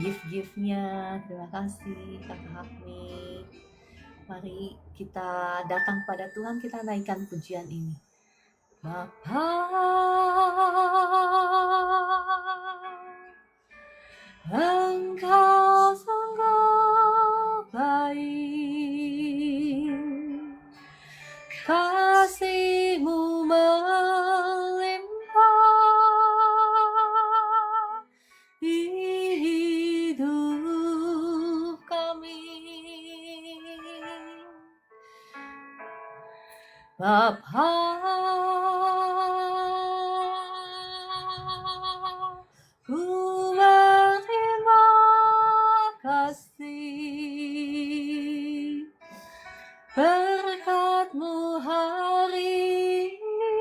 gift-giftnya. Terima kasih Kakak Hakmi. Mari kita datang pada Tuhan, kita naikkan pujian ini. Bapa, Engkau sungguh baik, kasih-Mu melimpah di hidup kami. Bapa, ku berterima kasih berkat-Mu hari ini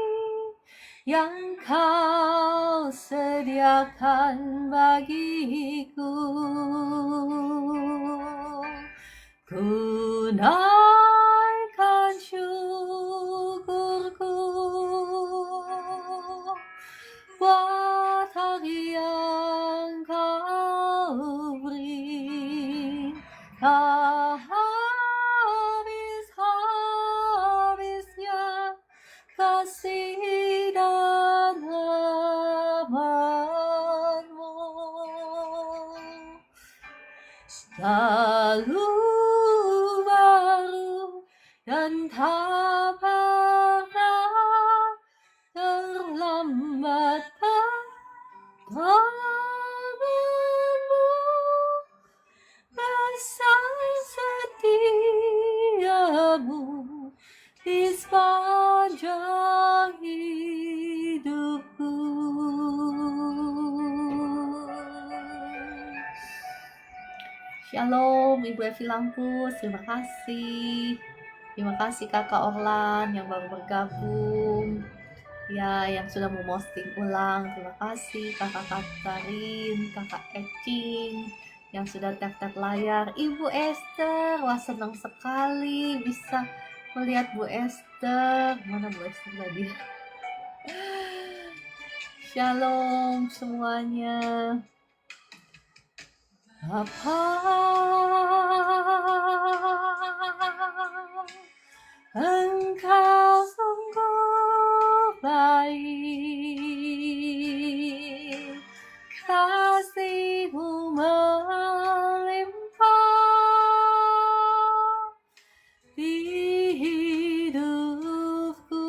yang Kau sediakan bagiku. Ku naikkan syukurku buat hari yang Kau beri, tak habis-habisnya kasih dan rahmat-Mu. Selalu baru dan tak pernah terlambat pertolongan-Mu, besar setia-Mu di sepanjang hidupku. Shalom Ibu Evi Lampus, terima kasih. Terima kasih Kakak Orlan yang baru bergabung. Ya, yang sudah memposting ulang. Terima kasih Kakak Katarin, Kakak Ecing yang sudah tap-tap layar. Ibu Esther, wah senang sekali bisa melihat Bu Esther. Mana Bu Esther tadi? Shalom semuanya. Bapa, Engkau sungguh baik, kasih-Mu melimpah di hidupku.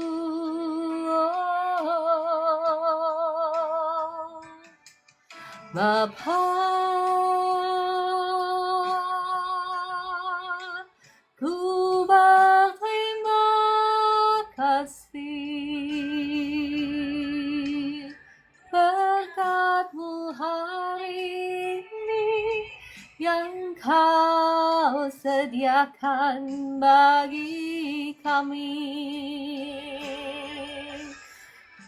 Bapa, ku berterima kasih berkat-Mu hari ini yang Kau sediakan bagi kami.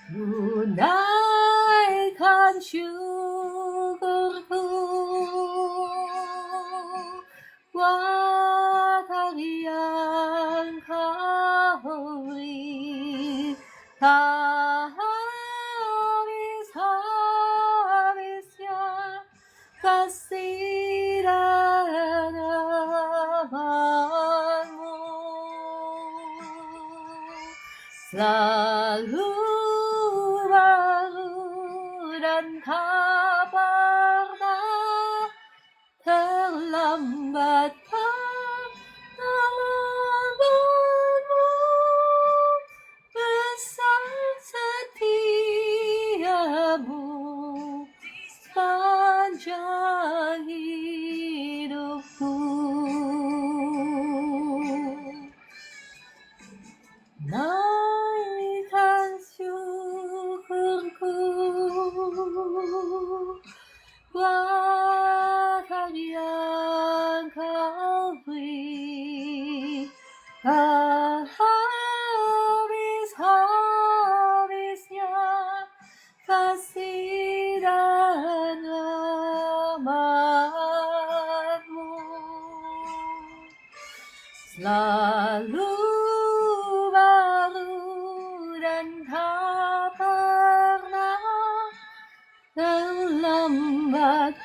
Ku naikkan syukurku buat hari yang Kau beri, tak habis-habisnya kasih dan rahmat-Mu. Selalu baru dan tak pernah terlambat pertolongan-Mu, besar setia-Mu sepanjang hidupku. Naikkan syukurku buat hari yang Kau beri, tak habis-habisnya kasih dan rahmat-Mu. Selalu baru dan tak pernah terlambat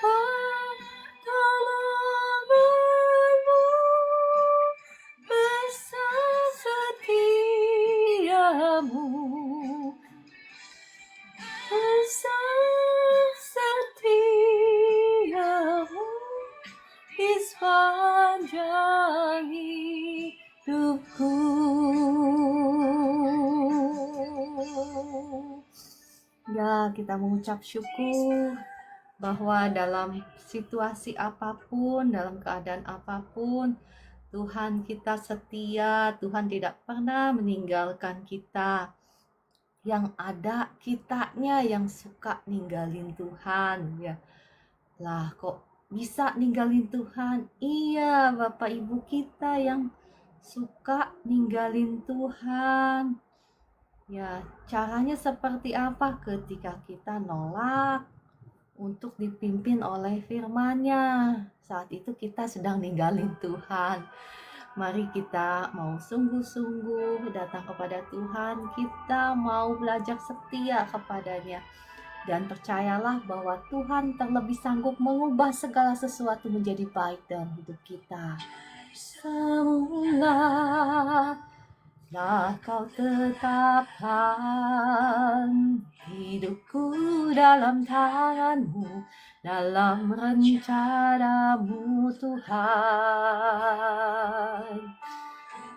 sepanjang hidupku. Ya, kita mengucap syukur bahwa dalam situasi apapun, dalam keadaan apapun, Tuhan kita setia, Tuhan tidak pernah meninggalkan kita. Yang ada kitanya yang suka ninggalin Tuhan, ya. Lah kok bisa ninggalin Tuhan? Iya, Bapak Ibu kita yang suka ninggalin Tuhan. Ya, caranya seperti apa ketika kita nolak untuk dipimpin oleh firman-Nya? Saat itu kita sedang ninggalin Tuhan. Mari kita mau sungguh-sungguh datang kepada Tuhan, kita mau belajar setia kepadanya. Dan percayalah bahwa Tuhan terlebih sanggup mengubah segala sesuatu menjadi baik dalam hidup kita. Semula lah kau tetapkan hidupku dalam tangan-Mu, dalam rencana-Mu Tuhan.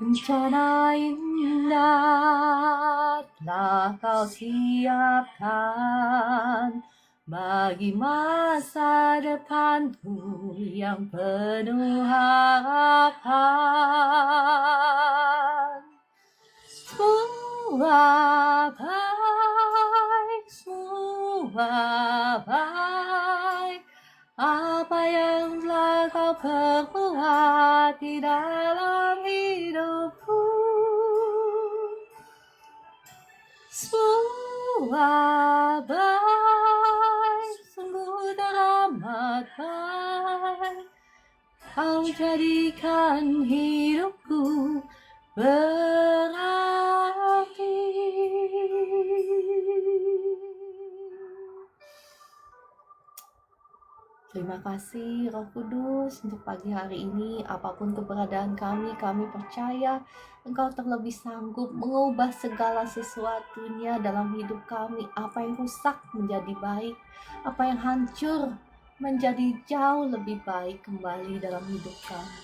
Rencana indah telah kau siapkan bagi masa depanku yang penuh harapan. Semua baik, semua baik, apa yang telah kau perbuat di dalam hidupku. Semua baik, sungguh teramat baik, kau jadikan hidupku berarti. Terima kasih Roh Kudus untuk pagi hari ini. Apapun keberadaan kami percaya Engkau terlebih sanggup mengubah segala sesuatunya dalam hidup kami. Apa yang rusak menjadi baik, apa yang hancur menjadi jauh lebih baik kembali dalam hidup kami.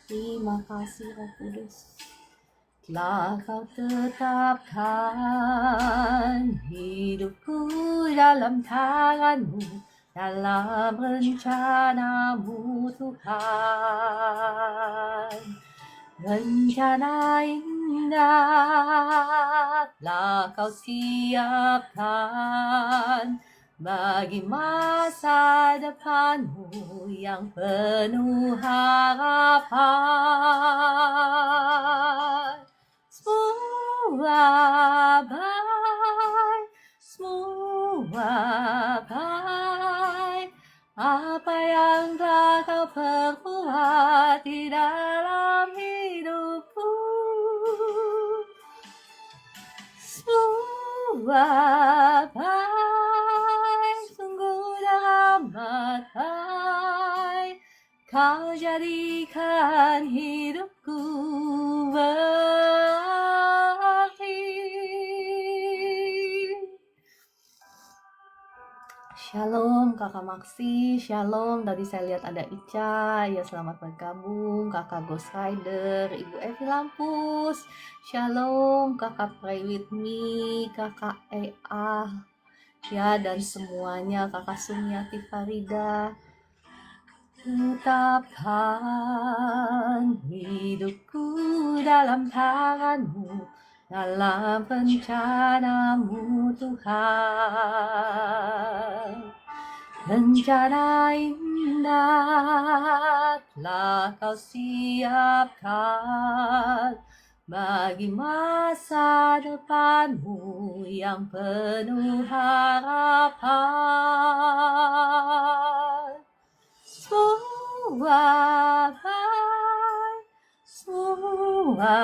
Terima kasih Roh Kudus. Telah kau tetapkan hidupku dalam tangan-Mu, dalam rencana-Mu Tuhan. Rencana indah telah kau siapkan bagi masa depan-Mu yang penuh harapan. Semua baik, semua baik, apa yang telah kau perbuat di dalam hidupku. Semua baik, sungguh teramat baik, kau jadikan hidupku berarti. Shalom Kakak Maksi, Shalom. Tadi saya lihat ada Ica, ya selamat bergabung. Kakak Ghost Rider, Ibu Evi Lampus, Shalom. Kakak Pray With Me, Kakak Ea, ya dan semuanya, Kakak Sumiati Farida. Tetapkan hidupku dalam tangan-Mu, dalam rencana-Mu Tuhan. Rencana indah telah kau siapkan bagi masa depan-Mu yang penuh harapan. Semua baik, semua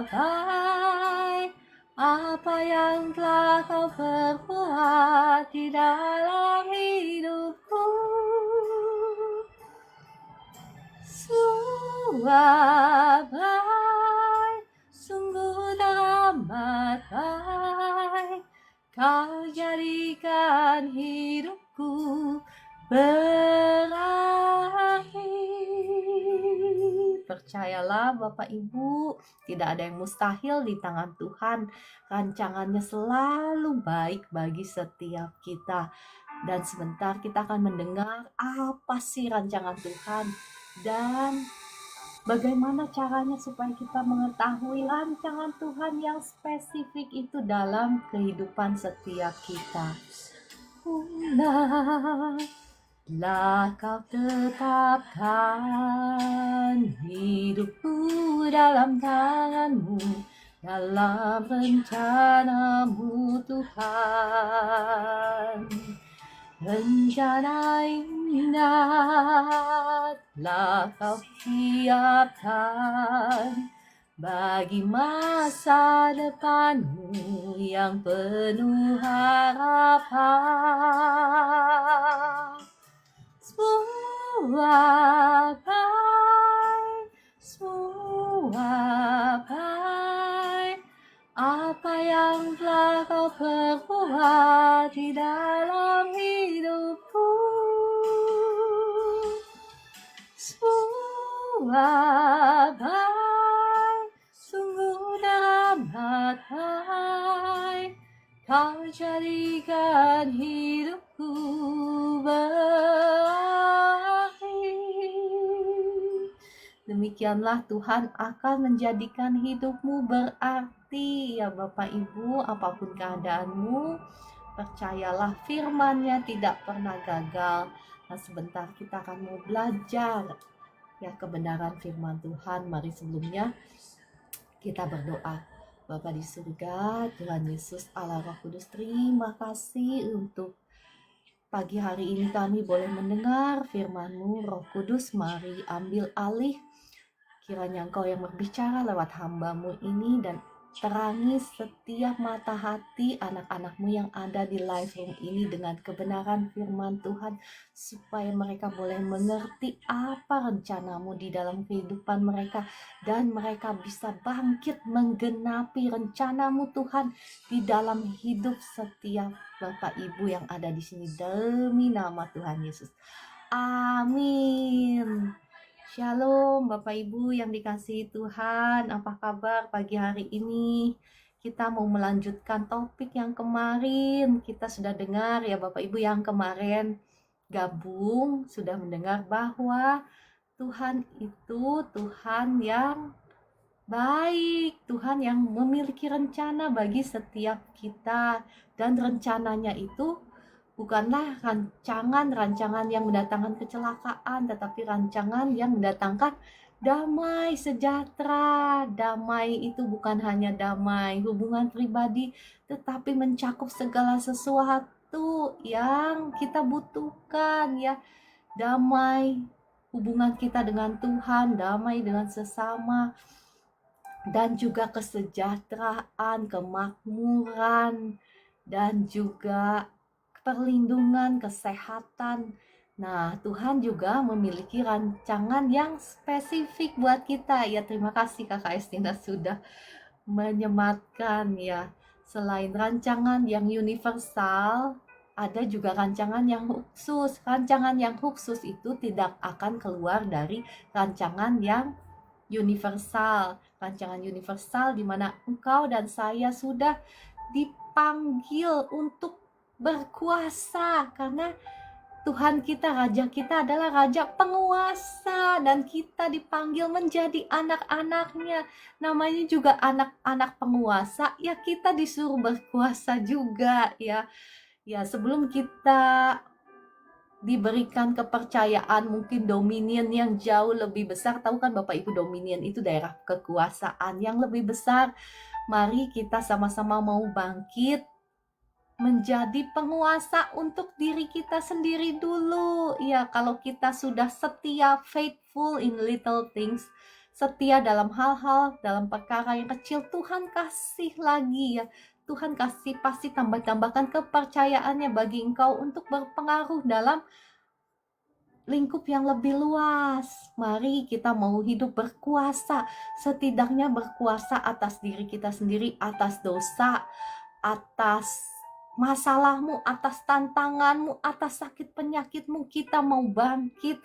baik, apa yang telah kau perbuat di dalam hidupku. Semua baik, sungguh teramat baik, kau jadikan hidupku berarti. percayalah Bapak Ibu, tidak ada yang mustahil di tangan Tuhan. Rancangannya selalu baik bagi setiap kita. Dan sebentar kita akan mendengar apa sih rancangan Tuhan dan bagaimana caranya supaya kita mengetahui rancangan Tuhan yang spesifik itu dalam kehidupan setiap kita. Lah kau tetapkan hidupku dalam tanganmu, dalam rencanamu Tuhan. Rencana indah telah kau siapkan bagi masa depanmu yang penuh harapan. Semua baik, apa yang telah kau perbuat di dalam hidupku. Semua baik, sungguh teramat baik, kau jadikan hidupku berarti. Demikianlah Tuhan akan menjadikan hidupmu berarti ya Bapak Ibu, apapun keadaanmu, percayalah firman-Nya tidak pernah gagal. Nah, sebentar kita akan mau belajar ya kebenaran firman Tuhan. Mari sebelumnya kita berdoa. Bapa di surga, Tuhan Yesus Allah Roh Kudus, terima kasih untuk pagi hari ini kami boleh mendengar firman-Mu. Roh Kudus, mari ambil alih. Kiranya Engkau yang berbicara lewat hamba-Mu ini dan terangi setiap mata hati anak-anak-Mu yang ada di live room ini dengan kebenaran firman Tuhan, supaya mereka boleh mengerti apa rencana-Mu di dalam kehidupan mereka, dan mereka bisa bangkit menggenapi rencana-Mu Tuhan di dalam hidup setiap Bapak Ibu yang ada di sini, demi nama Tuhan Yesus. Amin. Shalom Bapak Ibu yang dikasihi Tuhan, apa kabar pagi hari ini? Kita mau melanjutkan topik yang kemarin kita sudah dengar ya Bapak Ibu, yang kemarin gabung sudah mendengar bahwa Tuhan itu Tuhan yang baik, Tuhan yang memiliki rencana bagi setiap kita, dan rencananya itu bukanlah rancangan yang mendatangkan kecelakaan, tetapi rancangan yang mendatangkan damai sejahtera. Damai itu bukan hanya damai hubungan pribadi, tetapi mencakup segala sesuatu yang kita butuhkan ya. Damai hubungan kita dengan Tuhan, damai dengan sesama, dan juga kesejahteraan, kemakmuran, dan juga perlindungan, kesehatan. Nah, Tuhan juga memiliki rancangan yang spesifik buat kita. Ya, terima kasih Kakak Estina sudah menyematkan ya. Selain rancangan yang universal, ada juga rancangan yang khusus. Rancangan yang khusus itu tidak akan keluar dari rancangan yang universal. Rancangan universal di mana engkau dan saya sudah dipanggil untuk berkuasa, karena Tuhan kita, Raja kita adalah Raja penguasa, dan kita dipanggil menjadi anak-anaknya. Namanya juga anak-anak penguasa, ya kita disuruh berkuasa juga ya. Ya, sebelum kita diberikan kepercayaan, mungkin dominion yang jauh lebih besar. Tahu kan Bapak Ibu, dominion itu daerah kekuasaan yang lebih besar. Mari kita sama-sama mau bangkit menjadi penguasa untuk diri kita sendiri dulu. Ya, kalau kita sudah setia, faithful in little things, setia dalam hal-hal, dalam perkara yang kecil, Tuhan kasih lagi ya. Tuhan kasih pasti tambahkan kepercayaannya bagi engkau untuk berpengaruh dalam lingkup yang lebih luas. Mari kita mau hidup berkuasa, setidaknya berkuasa atas diri kita sendiri, atas dosa, atas masalahmu, atas tantanganmu, atas sakit penyakitmu. Kita mau bangkit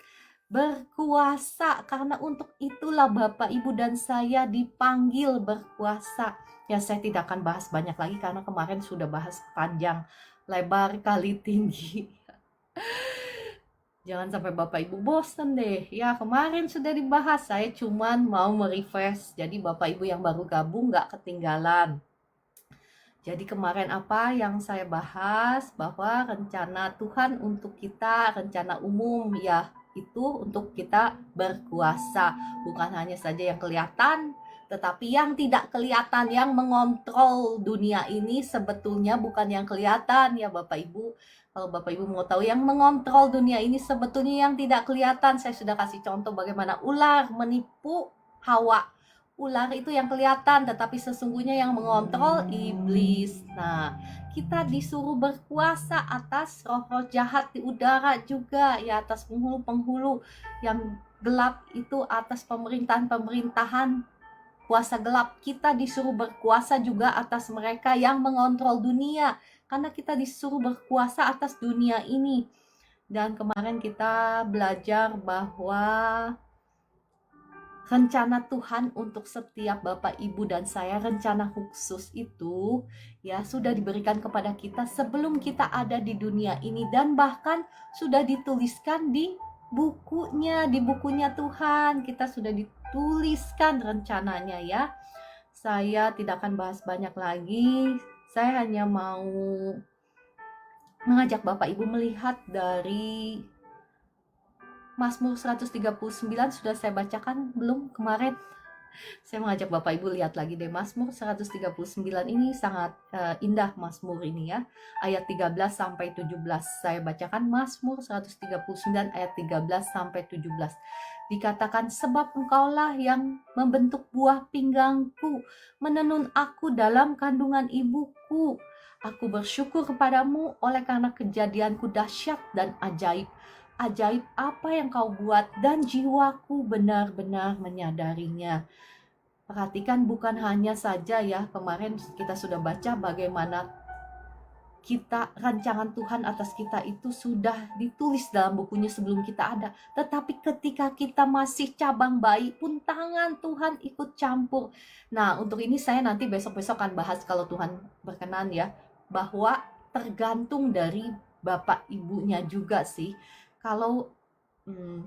berkuasa, karena untuk itulah Bapak, Ibu, dan saya dipanggil berkuasa. Ya, saya tidak akan bahas banyak lagi karena kemarin sudah bahas panjang, lebar, kali tinggi. Jangan sampai Bapak Ibu bosen deh. Ya, kemarin sudah dibahas, saya cuman mau merefresh. Jadi Bapak Ibu yang baru gabung gak ketinggalan. Jadi kemarin apa yang saya bahas, bahwa rencana Tuhan untuk kita, rencana umum ya, itu untuk kita berkuasa. Bukan hanya saja yang kelihatan, tetapi yang tidak kelihatan, yang mengontrol dunia ini sebetulnya bukan yang kelihatan ya Bapak Ibu. Kalau Bapak Ibu mau tahu yang mengontrol dunia ini sebetulnya yang tidak kelihatan, saya sudah kasih contoh bagaimana ular menipu Hawa. Ular itu yang kelihatan, tetapi sesungguhnya yang mengontrol iblis. Nah, kita disuruh berkuasa atas roh-roh jahat di udara juga, ya, atas penghulu-penghulu yang gelap itu, atas pemerintahan-pemerintahan kuasa gelap. Kita disuruh berkuasa juga atas mereka yang mengontrol dunia, karena kita disuruh berkuasa atas dunia ini. Dan kemarin kita belajar bahwa rencana Tuhan untuk setiap Bapak, Ibu, dan saya, rencana khusus itu ya sudah diberikan kepada kita sebelum kita ada di dunia ini, dan bahkan sudah dituliskan di bukunya Tuhan. Kita sudah dituliskan rencananya ya. Saya tidak akan bahas banyak lagi. Saya hanya mau mengajak Bapak Ibu melihat dari Mazmur 139. Sudah saya bacakan belum kemarin? Saya mengajak Bapak Ibu lihat lagi deh, Mazmur 139 ini sangat indah Mazmur ini ya. Ayat 13 sampai 17. Saya bacakan Mazmur 139 ayat 13 sampai 17. Dikatakan, sebab engkaulah yang membentuk buah pinggangku, menenun aku dalam kandungan ibuku. Aku bersyukur kepadamu oleh karena kejadianku dahsyat dan ajaib. Ajaib apa yang kau buat, dan jiwaku benar-benar menyadarinya. Perhatikan, bukan hanya saja ya, kemarin kita sudah baca bagaimana kita, rancangan Tuhan atas kita itu sudah ditulis dalam bukunya sebelum kita ada. Tetapi ketika kita masih cabang bayi pun tangan Tuhan ikut campur. Nah, untuk ini saya nanti besok-besok akan bahas kalau Tuhan berkenan ya, bahwa tergantung dari Bapak Ibunya juga sih. Kalau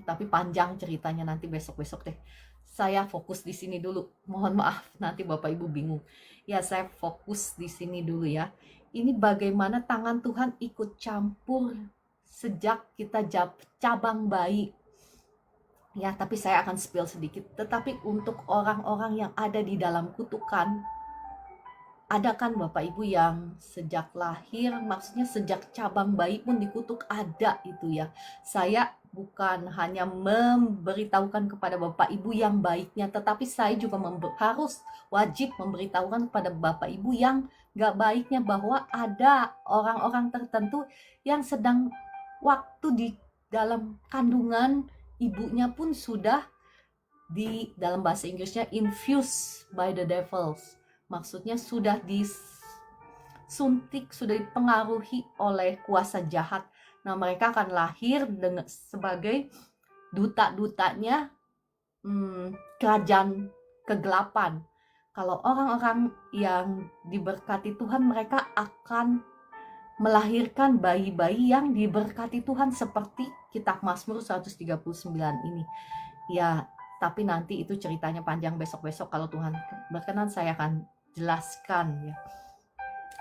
tapi panjang ceritanya, nanti besok-besok deh. Saya fokus di sini dulu. Mohon maaf nanti Bapak Ibu bingung. Ya, saya fokus di sini dulu ya. Ini bagaimana tangan Tuhan ikut campur sejak kita cabang bayi. Ya, tapi saya akan spill sedikit. Tetapi untuk orang-orang yang ada di dalam kutukan, ada kan Bapak Ibu yang sejak lahir, maksudnya sejak cabang bayi pun dikutuk, ada itu ya. Saya bukan hanya memberitahukan kepada Bapak Ibu yang baiknya, tetapi saya juga harus wajib memberitahukan kepada Bapak Ibu yang gak baiknya, bahwa ada orang-orang tertentu yang sedang waktu di dalam kandungan ibunya pun sudah di dalam bahasa Inggrisnya infused by the devils. Maksudnya sudah disuntik, sudah dipengaruhi oleh kuasa jahat. Nah, mereka akan lahir dengan sebagai duta-dutanya kerajaan kegelapan. Kalau orang-orang yang diberkati Tuhan, mereka akan melahirkan bayi-bayi yang diberkati Tuhan seperti kitab Mazmur 139 ini. Ya, tapi nanti itu ceritanya panjang, besok-besok kalau Tuhan berkenan saya akan jelaskan ya,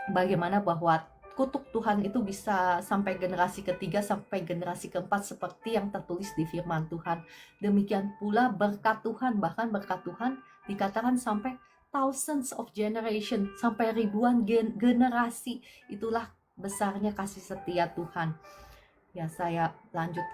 bagaimana bahwa kutuk Tuhan itu bisa sampai generasi ketiga sampai generasi keempat seperti yang tertulis di firman Tuhan. Demikian pula berkat Tuhan, bahkan berkat Tuhan dikatakan sampai thousands of generation, sampai ribuan generasi. Itulah besarnya kasih setia Tuhan. Ya, saya lanjut.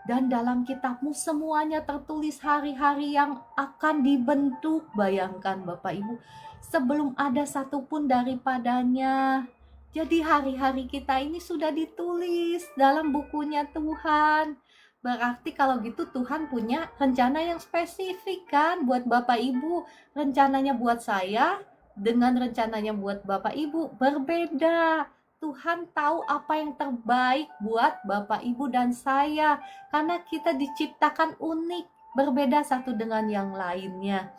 Dan dalam kitabmu semuanya tertulis hari-hari yang akan dibentuk. Bayangkan Bapak Ibu, sebelum ada satupun daripadanya. Jadi hari-hari kita ini sudah ditulis dalam bukunya Tuhan. Berarti kalau gitu Tuhan punya rencana yang spesifik kan buat Bapak Ibu. Rencananya buat saya dengan rencananya buat Bapak Ibu berbeda. Tuhan tahu apa yang terbaik buat Bapak, Ibu, dan saya. Karena kita diciptakan unik, berbeda satu dengan yang lainnya.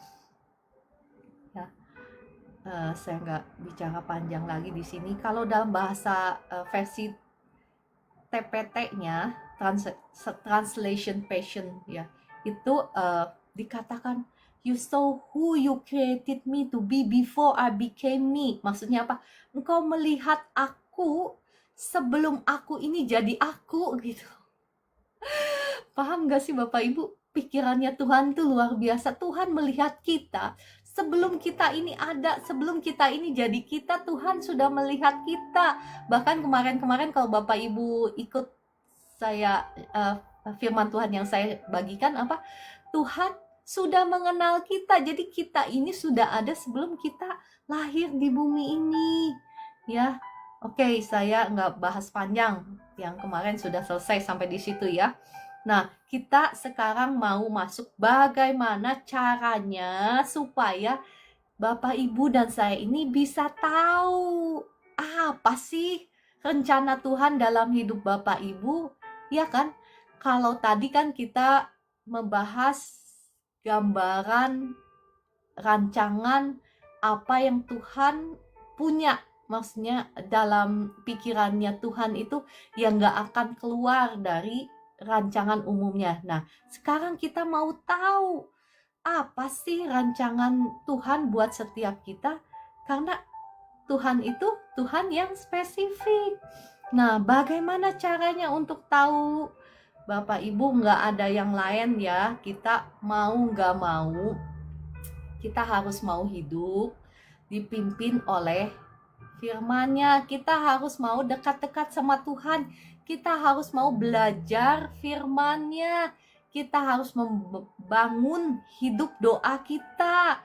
Ya, saya nggak bicara panjang lagi di sini. Kalau dalam bahasa versi TPT-nya, translation passion, ya, itu dikatakan, you saw who you created me to be before I became me. Maksudnya apa? Engkau melihat aku sebelum aku ini jadi aku, gitu. Paham gak sih Bapak Ibu? Pikirannya Tuhan tuh luar biasa. Tuhan melihat kita sebelum kita ini ada, sebelum kita ini jadi kita, Tuhan sudah melihat kita. Bahkan kemarin-kemarin kalau Bapak Ibu ikut saya firman Tuhan yang saya bagikan, apa? Tuhan sudah mengenal kita. Jadi kita ini sudah ada sebelum kita lahir di bumi ini. Ya. Oke, saya nggak bahas panjang. Yang kemarin sudah selesai sampai di situ ya. Nah, kita sekarang mau masuk bagaimana caranya supaya Bapak, Ibu, dan saya ini bisa tahu apa sih rencana Tuhan dalam hidup Bapak, Ibu. Ya kan? Kalau tadi kan kita membahas gambaran, rancangan apa yang Tuhan punya. Maksudnya dalam pikirannya Tuhan itu yang gak akan keluar dari rancangan umumnya. Nah, sekarang kita mau tahu apa sih rancangan Tuhan buat setiap kita, karena Tuhan itu Tuhan yang spesifik. Nah, bagaimana caranya untuk tahu? Bapak Ibu, nggak ada yang lain ya. Kita mau nggak mau, kita harus mau hidup dipimpin oleh firman-Nya. Kita harus mau dekat-dekat sama Tuhan. Kita harus mau belajar firman-Nya. Kita harus membangun hidup doa kita.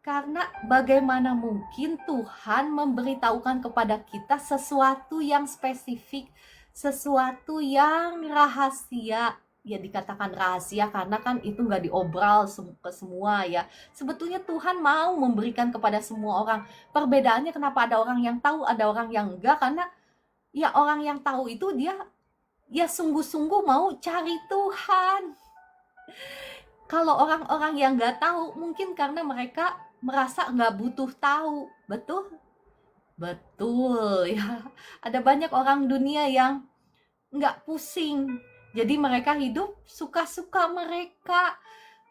Karena bagaimana mungkin Tuhan memberitahukan kepada kita sesuatu yang spesifik, sesuatu yang rahasia. Ya dikatakan rahasia karena kan itu nggak diobral ke semua ya. Sebetulnya Tuhan mau memberikan kepada semua orang. Perbedaannya kenapa ada orang yang tahu, ada orang yang enggak, karena ya orang yang tahu itu dia ya sungguh-sungguh mau cari Tuhan. Kalau orang-orang yang nggak tahu, mungkin karena mereka merasa nggak butuh tahu. Betul? Betul ya. Ada banyak orang dunia yang nggak pusing. Jadi mereka hidup suka-suka mereka.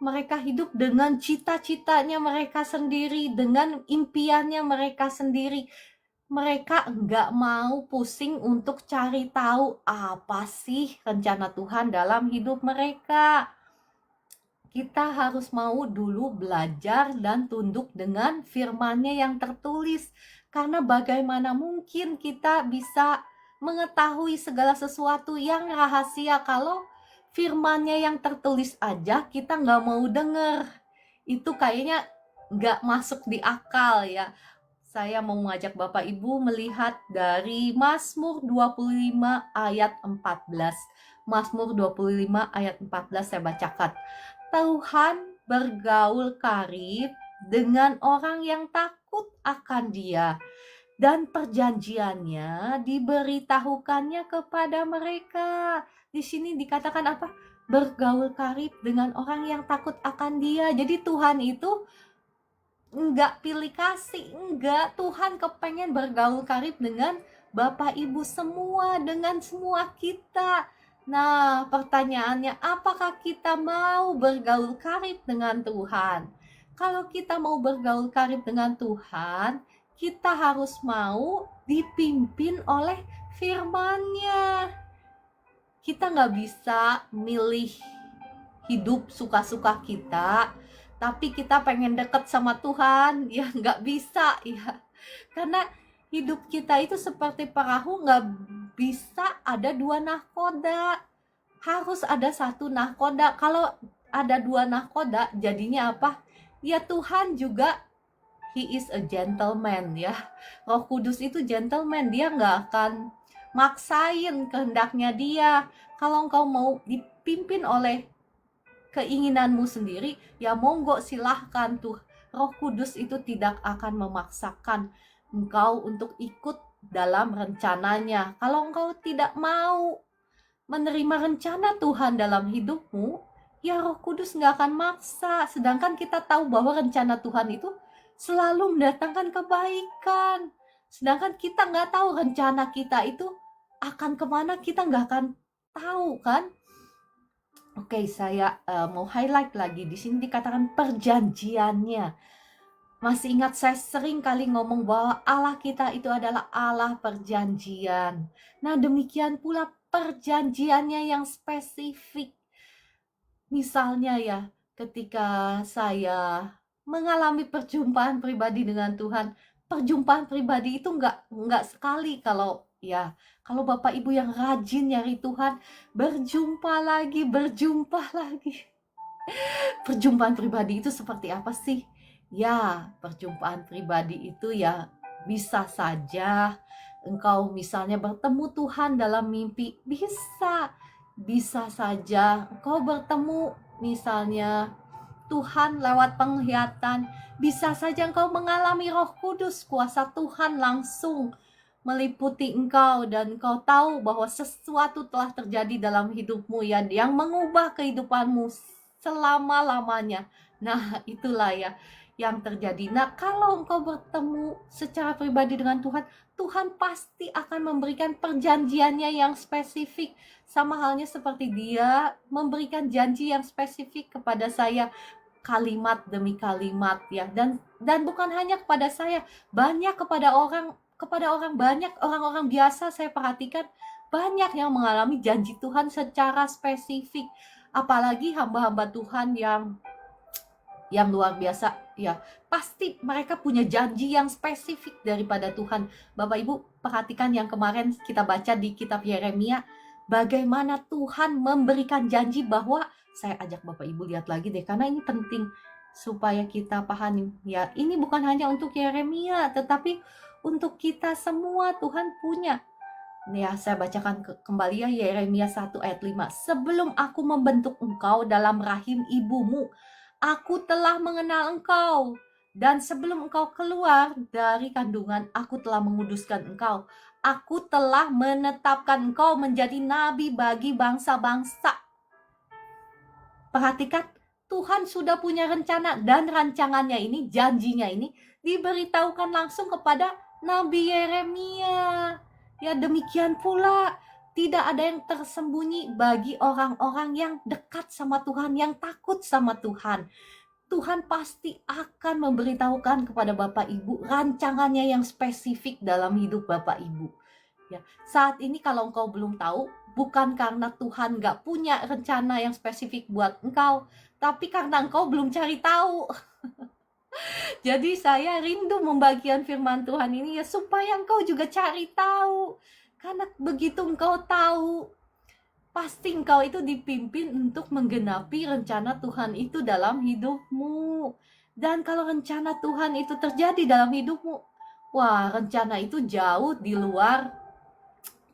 Mereka hidup dengan cita-citanya mereka sendiri, dengan impiannya mereka sendiri. Mereka nggak mau pusing untuk cari tahu apa sih rencana Tuhan dalam hidup mereka. Kita harus mau dulu belajar dan tunduk dengan firman-Nya yang tertulis. Karena bagaimana mungkin kita bisa mengetahui segala sesuatu yang rahasia kalau firman-Nya yang tertulis aja kita nggak mau denger. Itu kayaknya nggak masuk di akal ya. Saya mau mengajak Bapak Ibu melihat dari Mazmur 25 ayat 14. Mazmur 25 ayat 14 saya bacakan. Tuhan bergaul karib dengan orang yang takut akan Dia, dan perjanjiannya diberitahukannya kepada mereka. Di sini dikatakan apa? Bergaul karib dengan orang yang takut akan Dia. Jadi Tuhan itu enggak pilih kasih, enggak. Tuhan kepengen bergaul karib dengan Bapak Ibu semua, dengan semua kita. Nah, pertanyaannya, apakah kita mau bergaul karib dengan Tuhan? Kalau kita mau bergaul karib dengan Tuhan, kita harus mau dipimpin oleh firman-Nya. Kita nggak bisa milih hidup suka-suka kita, tapi kita pengen deket sama Tuhan, ya nggak bisa ya. Karena hidup kita itu seperti perahu, nggak bisa ada dua nahkoda. Harus ada satu nahkoda. Kalau ada dua nahkoda, jadinya apa? Ya Tuhan juga, He is a gentleman ya. Roh Kudus itu gentleman, dia nggak akan maksain kehendaknya dia. Kalau engkau mau dipimpin oleh keinginanmu sendiri, ya monggo silahkan tuh. Roh Kudus itu tidak akan memaksakan engkau untuk ikut dalam rencananya. Kalau engkau tidak mau menerima rencana Tuhan dalam hidupmu, ya Roh Kudus nggak akan maksa. Sedangkan kita tahu bahwa rencana Tuhan itu selalu mendatangkan kebaikan. Sedangkan kita nggak tahu rencana kita itu akan kemana, kita nggak akan tahu kan. Oke, saya mau highlight lagi. Di sini dikatakan perjanjiannya. Masih ingat saya sering kali ngomong bahwa Allah kita itu adalah Allah perjanjian. Nah, demikian pula perjanjiannya yang spesifik. Misalnya ya, ketika saya mengalami perjumpaan pribadi dengan Tuhan, perjumpaan pribadi itu nggak sekali. Kalau Bapak Ibu yang rajin nyari Tuhan, berjumpa lagi. Perjumpaan pribadi itu seperti apa sih? Ya, perjumpaan pribadi itu ya bisa saja engkau misalnya bertemu Tuhan dalam mimpi, bisa saja engkau bertemu misalnya Tuhan lewat penglihatan, bisa saja engkau mengalami Roh Kudus, kuasa Tuhan langsung meliputi engkau dan engkau tahu bahwa sesuatu telah terjadi dalam hidupmu ya, yang mengubah kehidupanmu selama-lamanya. Nah, itulah ya yang terjadi. Nah, kalau engkau bertemu secara pribadi dengan Tuhan, Tuhan pasti akan memberikan perjanjiannya yang spesifik. Sama halnya seperti Dia memberikan janji yang spesifik kepada saya, kalimat demi kalimat ya. Dan bukan hanya kepada saya, banyak kepada orang banyak orang-orang biasa. Saya perhatikan banyak yang mengalami janji Tuhan secara spesifik. Apalagi hamba-hamba Tuhan yang luar biasa ya, pasti mereka punya janji yang spesifik daripada Tuhan. Bapak Ibu perhatikan yang kemarin kita baca di kitab Yeremia, bagaimana Tuhan memberikan janji bahwa, saya ajak Bapak Ibu lihat lagi deh, karena ini penting supaya kita pahami ya. Ini bukan hanya untuk Yeremia, tetapi untuk kita semua Tuhan punya. Ya, saya bacakan kembali ya, Yeremia 1 ayat 5. Sebelum aku membentuk engkau dalam rahim ibumu, aku telah mengenal engkau. Dan sebelum engkau keluar dari kandungan, aku telah menguduskan engkau. Aku telah menetapkan engkau menjadi nabi bagi bangsa-bangsa. Perhatikan, Tuhan sudah punya rencana, dan rancangannya ini, janjinya ini, diberitahukan langsung kepada Nabi Yeremia. Ya, demikian pula tidak ada yang tersembunyi bagi orang-orang yang dekat sama Tuhan, yang takut sama Tuhan. Tuhan pasti akan memberitahukan kepada Bapak Ibu rancangannya yang spesifik dalam hidup Bapak Ibu. Ya, saat ini kalau engkau belum tahu, bukan karena Tuhan gak punya rencana yang spesifik buat engkau, tapi karena engkau belum cari tahu. Jadi saya rindu membagikan firman Tuhan ini ya, supaya engkau juga cari tahu. Karena begitu engkau tahu, pasti engkau itu dipimpin untuk menggenapi rencana Tuhan itu dalam hidupmu. Dan kalau rencana Tuhan itu terjadi dalam hidupmu, wah, rencana itu jauh di luar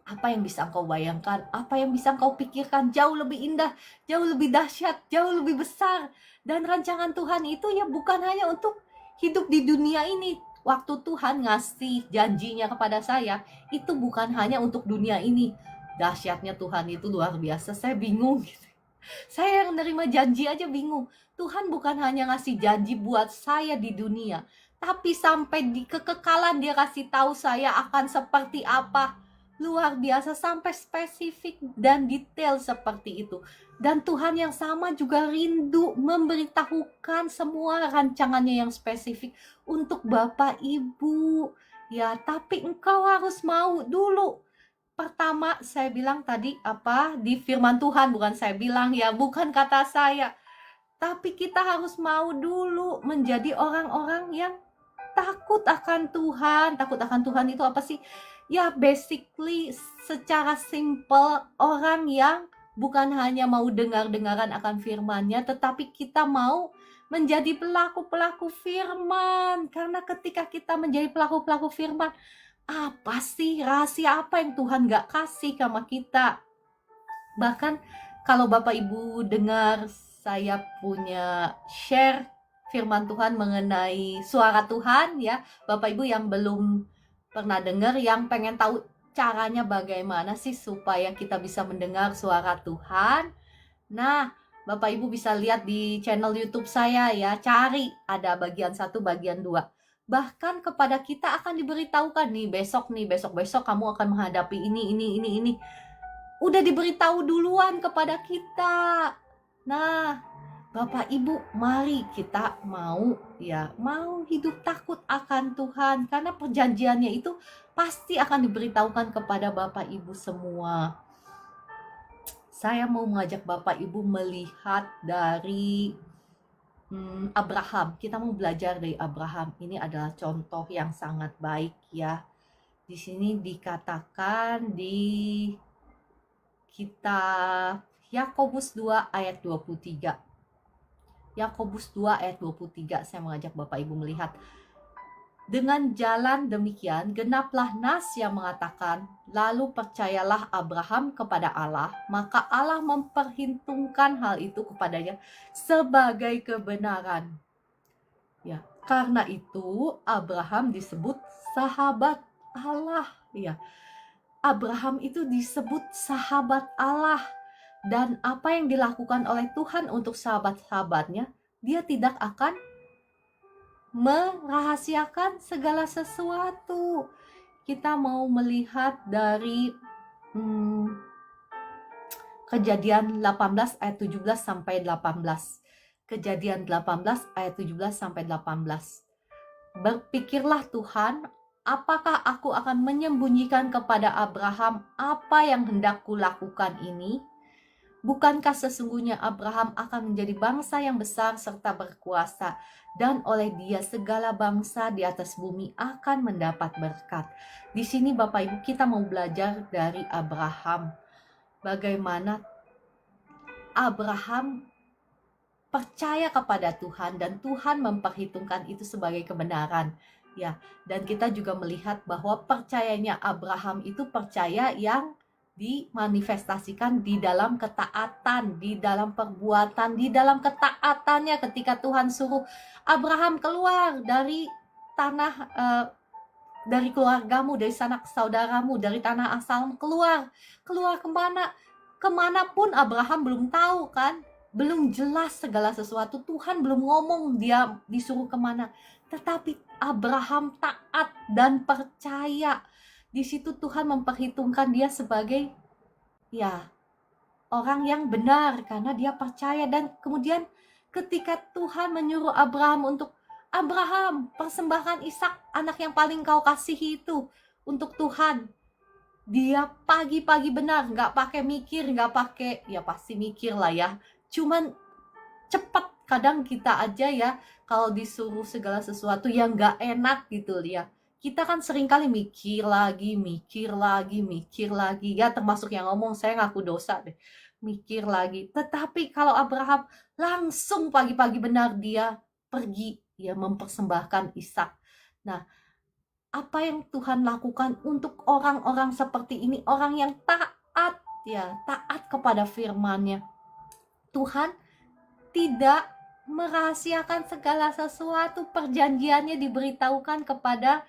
apa yang bisa engkau bayangkan, apa yang bisa engkau pikirkan, jauh lebih indah, jauh lebih dahsyat, jauh lebih besar. Dan rancangan Tuhan itu ya bukan hanya untuk hidup di dunia ini. Waktu Tuhan ngasih janjinya kepada saya, itu bukan hanya untuk dunia ini. Dahsyatnya Tuhan itu luar biasa, saya bingung gitu. Saya yang menerima janji aja bingung. Tuhan bukan hanya ngasih janji buat saya di dunia, tapi sampai di kekekalan Dia kasih tahu saya akan seperti apa. Luar biasa, sampai spesifik dan detail seperti itu. Dan Tuhan yang sama juga rindu memberitahukan semua rancangannya yang spesifik untuk Bapak Ibu. Ya, tapi engkau harus mau dulu. Pertama, saya bilang tadi apa? Di firman Tuhan, bukan saya bilang ya, bukan kata saya. Tapi kita harus mau dulu menjadi orang-orang yang takut akan Tuhan. Takut akan Tuhan itu apa sih? Ya, basically secara simple, orang yang bukan hanya mau dengar-dengaran akan firman-Nya, tetapi kita mau menjadi pelaku-pelaku firman. Karena ketika kita menjadi pelaku-pelaku firman, apa sih rahasia apa yang Tuhan gak kasih sama kita? Bahkan kalau Bapak Ibu dengar saya punya share firman Tuhan mengenai suara Tuhan ya, Bapak Ibu yang belum Pernah dengar yang pengen tahu caranya bagaimana sih supaya kita bisa mendengar suara Tuhan? Nah, Bapak Ibu bisa lihat di channel YouTube saya ya, cari ada bagian 1, bagian 2. Bahkan kepada kita akan diberitahukan nih, besok-besok kamu akan menghadapi ini. Udah diberitahu duluan kepada kita. Nah, Bapak Ibu, mari kita mau hidup takut akan Tuhan, karena perjanjiannya itu pasti akan diberitahukan kepada Bapak Ibu semua. Saya mau mengajak Bapak Ibu melihat dari Abraham. Kita mau belajar dari Abraham. Ini adalah contoh yang sangat baik ya. Di sini dikatakan di kitab Yakobus 2 ayat 23. Yakobus 2 ayat 23, saya mengajak Bapak Ibu melihat. Dengan jalan demikian, genaplah nas yang mengatakan, lalu percayalah Abraham kepada Allah, maka Allah memperhitungkan hal itu kepadanya sebagai kebenaran. Ya, karena itu Abraham disebut sahabat Allah. Ya, Abraham itu disebut sahabat Allah. Dan apa yang dilakukan oleh Tuhan untuk sahabat-sahabatnya, dia tidak akan merahasiakan segala sesuatu. Kita mau melihat dari Kejadian 18 ayat 17 sampai 18. Kejadian 18 ayat 17 sampai 18. Berpikirlah Tuhan, apakah aku akan menyembunyikan kepada Abraham apa yang hendak kulakukan ini? Bukankah sesungguhnya Abraham akan menjadi bangsa yang besar serta berkuasa, dan oleh dia segala bangsa di atas bumi akan mendapat berkat. Di sini Bapak Ibu kita mau belajar dari Abraham. Bagaimana Abraham percaya kepada Tuhan dan Tuhan memperhitungkan itu sebagai kebenaran. Ya, dan kita juga melihat bahwa percayanya Abraham itu percaya yang dimanifestasikan di dalam ketaatan, di dalam perbuatan, di dalam ketaatannya ketika Tuhan suruh Abraham keluar dari tanah, dari keluargamu, dari sanak saudaramu, dari tanah asalmu, keluar kemana? Kemanapun Abraham belum tahu kan, belum jelas segala sesuatu, Tuhan belum ngomong dia disuruh kemana, tetapi Abraham taat dan percaya. Di situ Tuhan memperhitungkan dia sebagai orang yang benar karena dia percaya. Dan kemudian ketika Tuhan menyuruh Abraham untuk Abraham persembahkan Ishak, anak yang paling kau kasihi itu untuk Tuhan, dia pagi-pagi benar, nggak pakai mikir, nggak pakai, ya pasti mikir lah ya, cuman cepat. Kadang kita aja ya kalau disuruh segala sesuatu yang nggak enak gitu ya, kita kan sering kali mikir lagi ya, termasuk yang ngomong, saya ngaku dosa deh, mikir lagi. Tetapi kalau Abraham langsung pagi-pagi benar dia pergi ya mempersembahkan Ishak. Nah, apa yang Tuhan lakukan untuk orang-orang seperti ini, orang yang taat ya, taat kepada firman-Nya. Tuhan tidak merahasiakan segala sesuatu, perjanjiannya diberitahukan kepada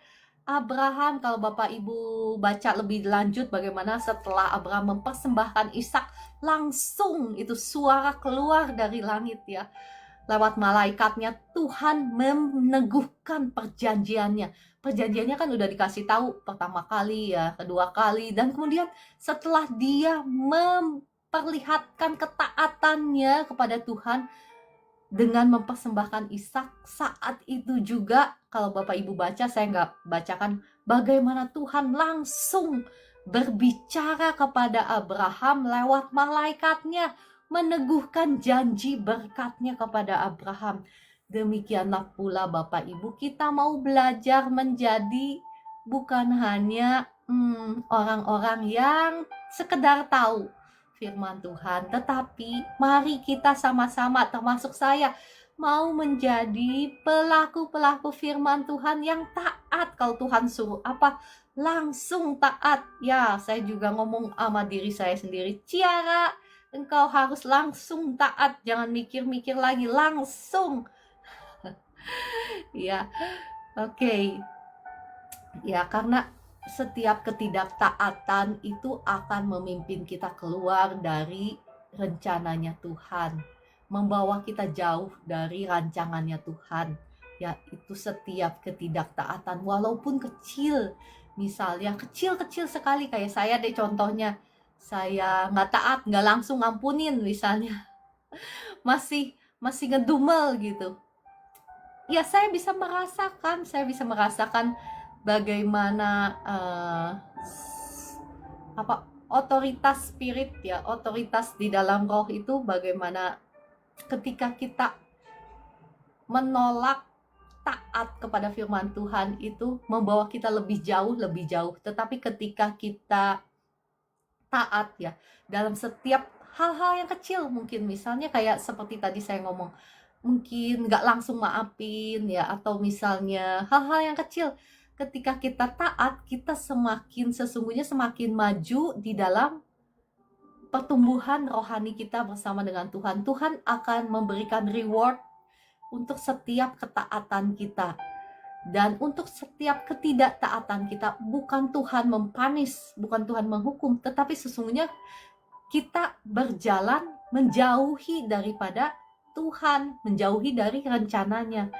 Abraham. Kalau Bapak Ibu baca lebih lanjut bagaimana setelah Abraham mempersembahkan Ishak, langsung itu suara keluar dari langit ya, lewat malaikatnya. Tuhan meneguhkan perjanjiannya. Perjanjiannya kan udah dikasih tahu pertama kali ya, kedua kali, dan kemudian setelah dia memperlihatkan ketaatannya kepada Tuhan dengan mempersembahkan Ishak, saat itu juga kalau Bapak Ibu baca, saya nggak bacakan bagaimana Tuhan langsung berbicara kepada Abraham lewat malaikatnya, meneguhkan janji berkatnya kepada Abraham. Demikianlah pula Bapak Ibu, kita mau belajar menjadi bukan hanya orang-orang yang sekedar tahu firman Tuhan, tetapi mari kita sama-sama, termasuk saya, mau menjadi pelaku-pelaku firman Tuhan yang taat. Kalau Tuhan suruh apa, langsung taat. Ya, saya juga ngomong sama diri saya sendiri, Ciara, engkau harus langsung taat, jangan mikir-mikir lagi, langsung. Ya, oke. Ya, karena setiap ketidaktaatan itu akan memimpin kita keluar dari rencananya Tuhan, membawa kita jauh dari rancangannya Tuhan. Ya, itu setiap ketidaktaatan walaupun kecil, misalnya kecil-kecil sekali, kayak saya deh contohnya, saya nggak taat, nggak langsung ngampunin misalnya, masih ngedumel gitu. Ya, saya bisa merasakan bagaimana otoritas spirit, ya, otoritas di dalam roh itu, bagaimana ketika kita menolak taat kepada firman Tuhan itu membawa kita lebih jauh. Tetapi ketika kita taat, ya, dalam setiap hal-hal yang kecil, mungkin misalnya kayak seperti tadi saya ngomong, mungkin nggak langsung maafin, ya, atau misalnya hal-hal yang kecil, ketika kita taat, kita sesungguhnya semakin maju di dalam pertumbuhan rohani kita bersama dengan Tuhan. Tuhan akan memberikan reward untuk setiap ketaatan kita. Dan untuk setiap ketidaktaatan kita, bukan Tuhan mempanis, bukan Tuhan menghukum, tetapi sesungguhnya kita berjalan menjauhi daripada Tuhan, menjauhi dari rencananya.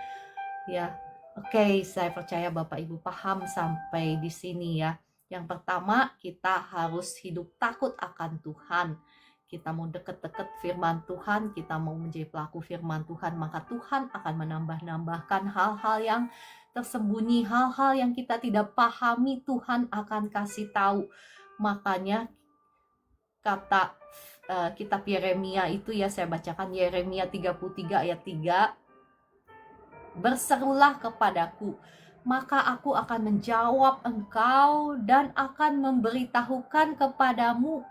Ya, oke, saya percaya Bapak Ibu paham sampai di sini ya. Yang pertama, kita harus hidup takut akan Tuhan. Kita mau deket-deket firman Tuhan, kita mau menjadi pelaku firman Tuhan, maka Tuhan akan menambahkan hal-hal yang tersembunyi, hal-hal yang kita tidak pahami, Tuhan akan kasih tahu. Makanya kata kitab Yeremia itu, ya, saya bacakan Yeremia 33 ayat 3. Berserulah kepadaku, maka aku akan menjawab engkau dan akan memberitahukan kepadamu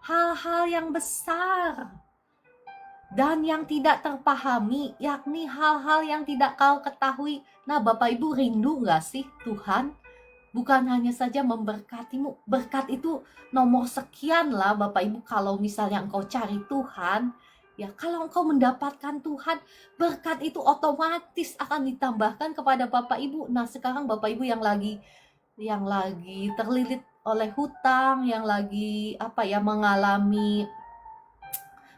hal-hal yang besar dan yang tidak terpahami, yakni hal-hal yang tidak kau ketahui. Nah, Bapak Ibu rindu gak sih Tuhan bukan hanya saja memberkatimu? Berkat itu nomor sekian lah Bapak Ibu, kalau misalnya engkau cari Tuhan. Ya, kalau engkau mendapatkan Tuhan, berkat itu otomatis akan ditambahkan kepada Bapak Ibu. Nah, sekarang Bapak Ibu yang lagi terlilit oleh hutang, yang lagi mengalami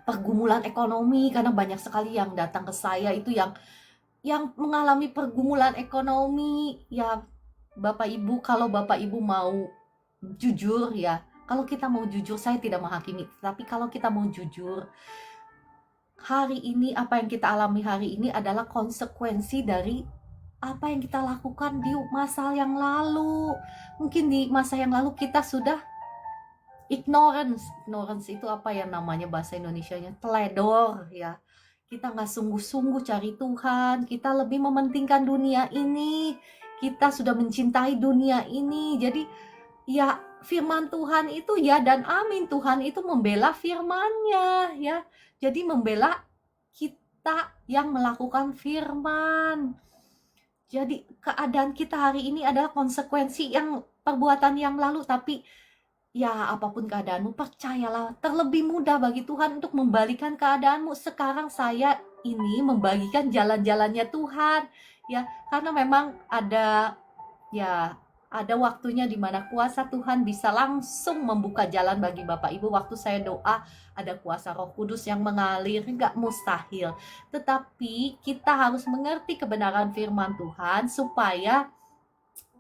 pergumulan ekonomi, karena banyak sekali yang datang ke saya itu yang mengalami pergumulan ekonomi. Ya, Bapak Ibu, kalau Bapak Ibu mau jujur, ya, kalau kita mau jujur, saya tidak menghakimi, tapi kalau kita mau jujur, hari ini apa yang kita alami hari ini adalah konsekuensi dari apa yang kita lakukan di masa yang lalu. Mungkin di masa yang lalu kita sudah ignorance itu apa ya namanya bahasa Indonesianya, teledor, ya. Kita nggak sungguh-sungguh cari Tuhan, kita lebih mementingkan dunia ini, kita sudah mencintai dunia ini. Jadi ya, firman Tuhan itu ya dan amin, Tuhan itu membela firman-Nya, ya. Jadi membela kita yang melakukan firman. Jadi keadaan kita hari ini adalah konsekuensi yang perbuatan yang lalu. Tapi ya, apapun keadaanmu, percayalah, terlebih mudah bagi Tuhan untuk membalikan keadaanmu. Sekarang saya ini membagikan jalan-jalannya Tuhan, ya, karena memang ada waktunya di mana kuasa Tuhan bisa langsung membuka jalan bagi Bapak Ibu. Waktu saya doa, ada kuasa Roh Kudus yang mengalir, nggak mustahil. Tetapi kita harus mengerti kebenaran firman Tuhan supaya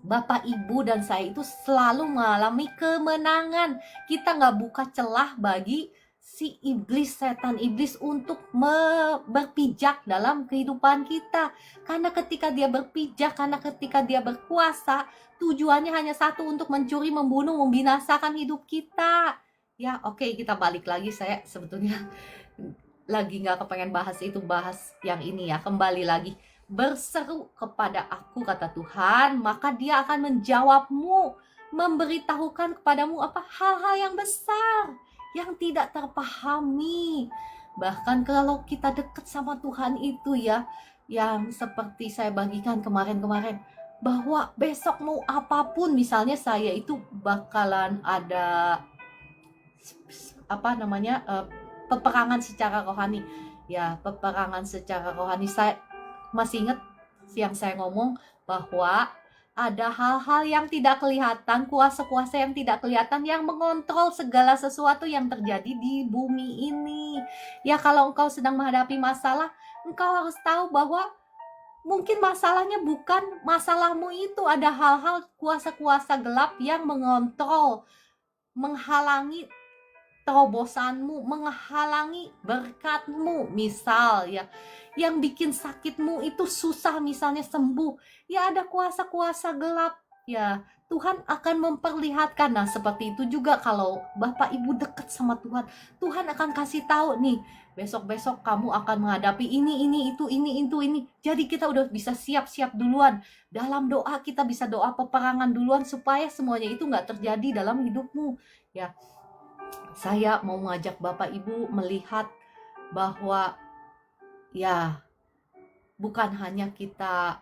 Bapak Ibu dan saya itu selalu mengalami kemenangan. Kita nggak buka celah bagi si setan iblis untuk berpijak dalam kehidupan kita. Karena ketika dia berpijak, karena ketika dia berkuasa, tujuannya hanya satu, untuk mencuri, membunuh, membinasakan hidup kita. Ya, oke, kita balik lagi. Saya sebetulnya lagi nggak kepengen bahas itu, bahas yang ini ya. Kembali lagi, berseru kepada aku, kata Tuhan, maka dia akan menjawabmu, memberitahukan kepadamu hal-hal yang besar yang tidak terpahami. Bahkan kalau kita dekat sama Tuhan itu, ya, yang seperti saya bagikan kemarin-kemarin, bahwa besok mau apapun, misalnya saya itu bakalan ada peperangan secara rohani. Ya, peperangan secara rohani. Saya masih ingat yang saya ngomong bahwa Ada hal-hal yang tidak kelihatan, kuasa-kuasa yang tidak kelihatan yang mengontrol segala sesuatu yang terjadi di bumi ini. Ya, kalau engkau sedang menghadapi masalah, engkau harus tahu bahwa mungkin masalahnya bukan masalahmu itu, ada hal-hal kuasa-kuasa gelap yang mengontrol, menghalangi terobosanmu, menghalangi berkatmu, misal ya, yang bikin sakitmu itu susah misalnya sembuh, ya ada kuasa-kuasa gelap, ya Tuhan akan memperlihatkan. Nah seperti itu juga kalau Bapak Ibu dekat sama Tuhan, Tuhan akan kasih tahu nih, besok-besok kamu akan menghadapi ini, itu, ini. Jadi kita udah bisa siap-siap duluan. Dalam doa kita bisa doa peperangan duluan supaya semuanya itu nggak terjadi dalam hidupmu. Ya, saya mau mengajak Bapak Ibu melihat bahwa ya bukan hanya kita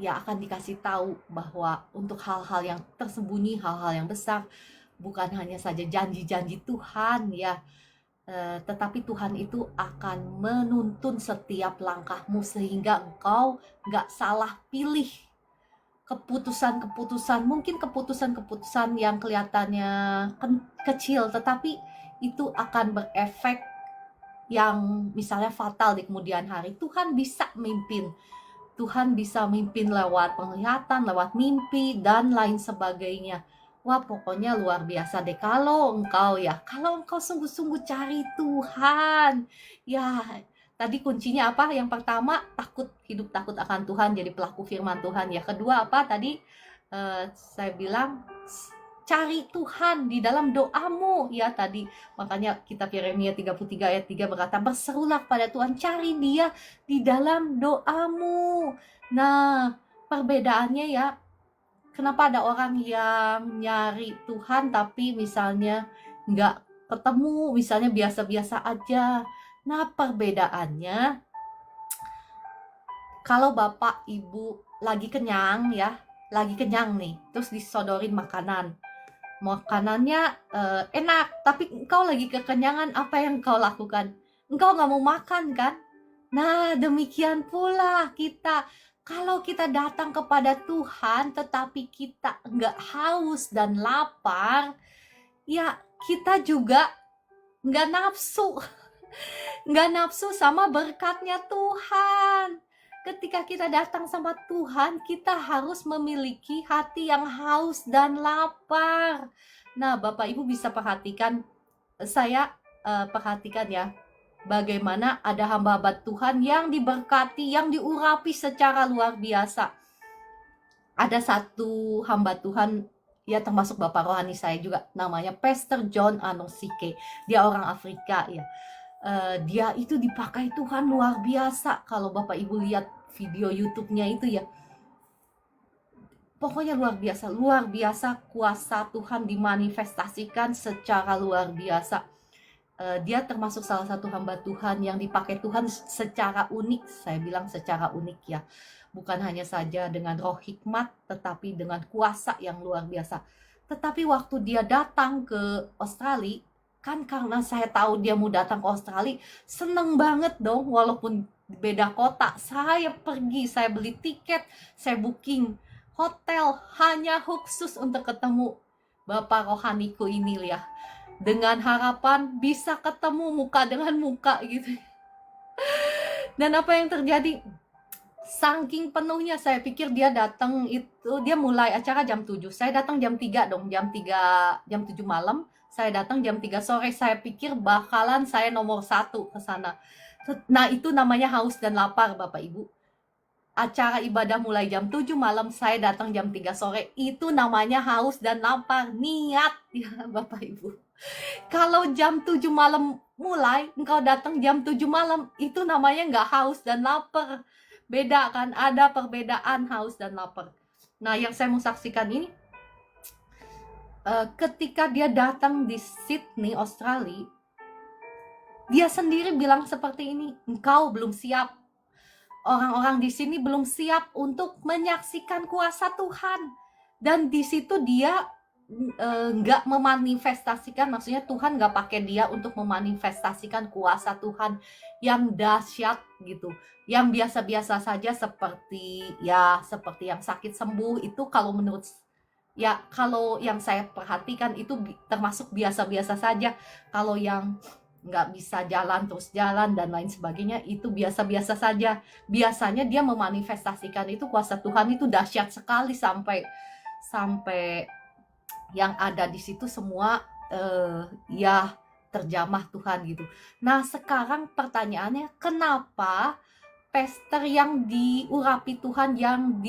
ya akan dikasih tahu bahwa untuk hal-hal yang tersembunyi, hal-hal yang besar, bukan hanya saja janji-janji Tuhan ya, tetapi Tuhan itu akan menuntun setiap langkahmu sehingga engkau nggak salah pilih keputusan-keputusan, mungkin keputusan-keputusan yang kelihatannya kecil, tetapi itu akan berefek yang misalnya fatal di kemudian hari. Tuhan bisa mimpin lewat penglihatan, lewat mimpi, dan lain sebagainya. Wah, pokoknya luar biasa deh kalau engkau sungguh-sungguh cari Tuhan. Ya, tadi kuncinya apa? Yang pertama, hidup takut akan Tuhan, jadi pelaku firman Tuhan. Ya, kedua apa tadi? Saya bilang cari Tuhan di dalam doamu. Ya, tadi makanya kitab Yeremia 33 ayat 3 berkata, berserulah pada Tuhan, cari Dia di dalam doamu. Nah, perbedaannya ya, kenapa ada orang yang nyari Tuhan tapi misalnya nggak ketemu, misalnya biasa-biasa aja. Nah, perbedaannya, kalau Bapak Ibu lagi kenyang ya, lagi kenyang nih, terus disodorin makanannya enak, tapi engkau lagi kekenyangan, apa yang engkau lakukan? Engkau nggak mau makan kan? Nah, demikian pula kita. Kalau kita datang kepada Tuhan, tetapi kita nggak haus dan lapar, ya kita juga nggak nafsu. Nggak nafsu sama berkatnya Tuhan. Ketika kita datang sama Tuhan, kita harus memiliki hati yang haus dan lapar. Nah, Bapak Ibu bisa perhatikan, saya perhatikan ya, bagaimana ada hamba-hamba Tuhan yang diberkati, yang diurapi secara luar biasa. Ada satu hamba Tuhan, ya termasuk Bapak rohani saya juga, namanya Pastor John Anosike. Dia orang Afrika ya. Dia itu dipakai Tuhan luar biasa. Kalau Bapak Ibu lihat video YouTube-nya itu ya, pokoknya luar biasa kuasa Tuhan dimanifestasikan secara luar biasa. Dia termasuk salah satu hamba Tuhan yang dipakai Tuhan secara unik. Saya bilang secara unik ya, bukan hanya saja dengan roh hikmat, tetapi dengan kuasa yang luar biasa. Tetapi waktu dia datang ke Australia, kan karena saya tahu dia mau datang ke Australia, seneng banget dong, walaupun beda kota. Saya pergi, saya beli tiket, saya booking hotel hanya khusus untuk ketemu Bapak rohaniku ini ya, dengan harapan bisa ketemu muka dengan muka gitu. Dan apa yang terjadi? Saking penuhnya, saya pikir dia datang itu, dia mulai acara jam 7. Saya datang jam 3 dong, jam 7 malam. Saya datang jam 3 sore. Saya pikir bakalan saya nomor 1 ke sana. Nah, itu namanya haus dan lapar, Bapak Ibu. Acara ibadah mulai jam 7 malam, saya datang jam 3 sore. Itu namanya haus dan lapar, niat ya Bapak Ibu. Kalau jam 7 malam mulai, engkau datang jam 7 malam, itu namanya nggak haus dan lapar. Beda kan, ada perbedaan haus dan lapar. Nah, yang saya mau saksikan ini, ketika dia datang di Sydney, Australia, dia sendiri bilang seperti ini, engkau belum siap. Orang-orang di sini belum siap untuk menyaksikan kuasa Tuhan. Dan di situ dia nggak memanifestasikan, maksudnya Tuhan nggak pakai dia untuk memanifestasikan kuasa Tuhan yang dahsyat gitu, yang biasa-biasa saja, seperti yang sakit sembuh itu. Kalau menurut kalau yang saya perhatikan itu termasuk biasa-biasa saja. Kalau yang nggak bisa jalan terus jalan dan lain sebagainya itu biasa-biasa saja. Biasanya dia memanifestasikan itu kuasa Tuhan itu dahsyat sekali, sampai sampai yang ada di situ semua terjamah Tuhan gitu. Nah, sekarang pertanyaannya, kenapa pester yang diurapi Tuhan, yang